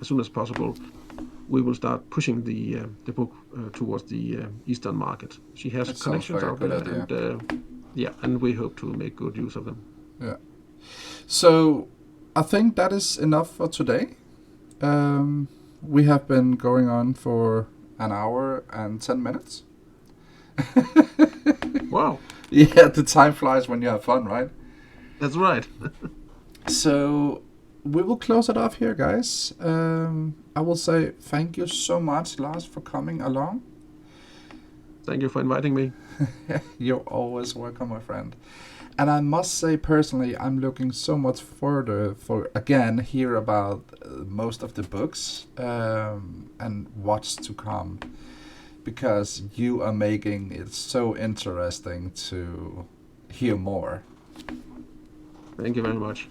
as soon as possible. We will start pushing the book towards the Eastern market. She has That sounds connections like a out good there, idea. and yeah, and we hope to make good use of them. Yeah. So I think that is enough for today. We have been going on for an hour and 10 minutes. Wow, Yeah, the time flies when you have fun, right? that's right. So we will close it off here, guys. I will say thank you so much, Lars, for coming along. Thank you for inviting me. You're always welcome, my friend. And I must say, personally, I'm looking so much further for, again, hear about most of the books and what's to come. Because you are making it so interesting to hear more. Thank you very much.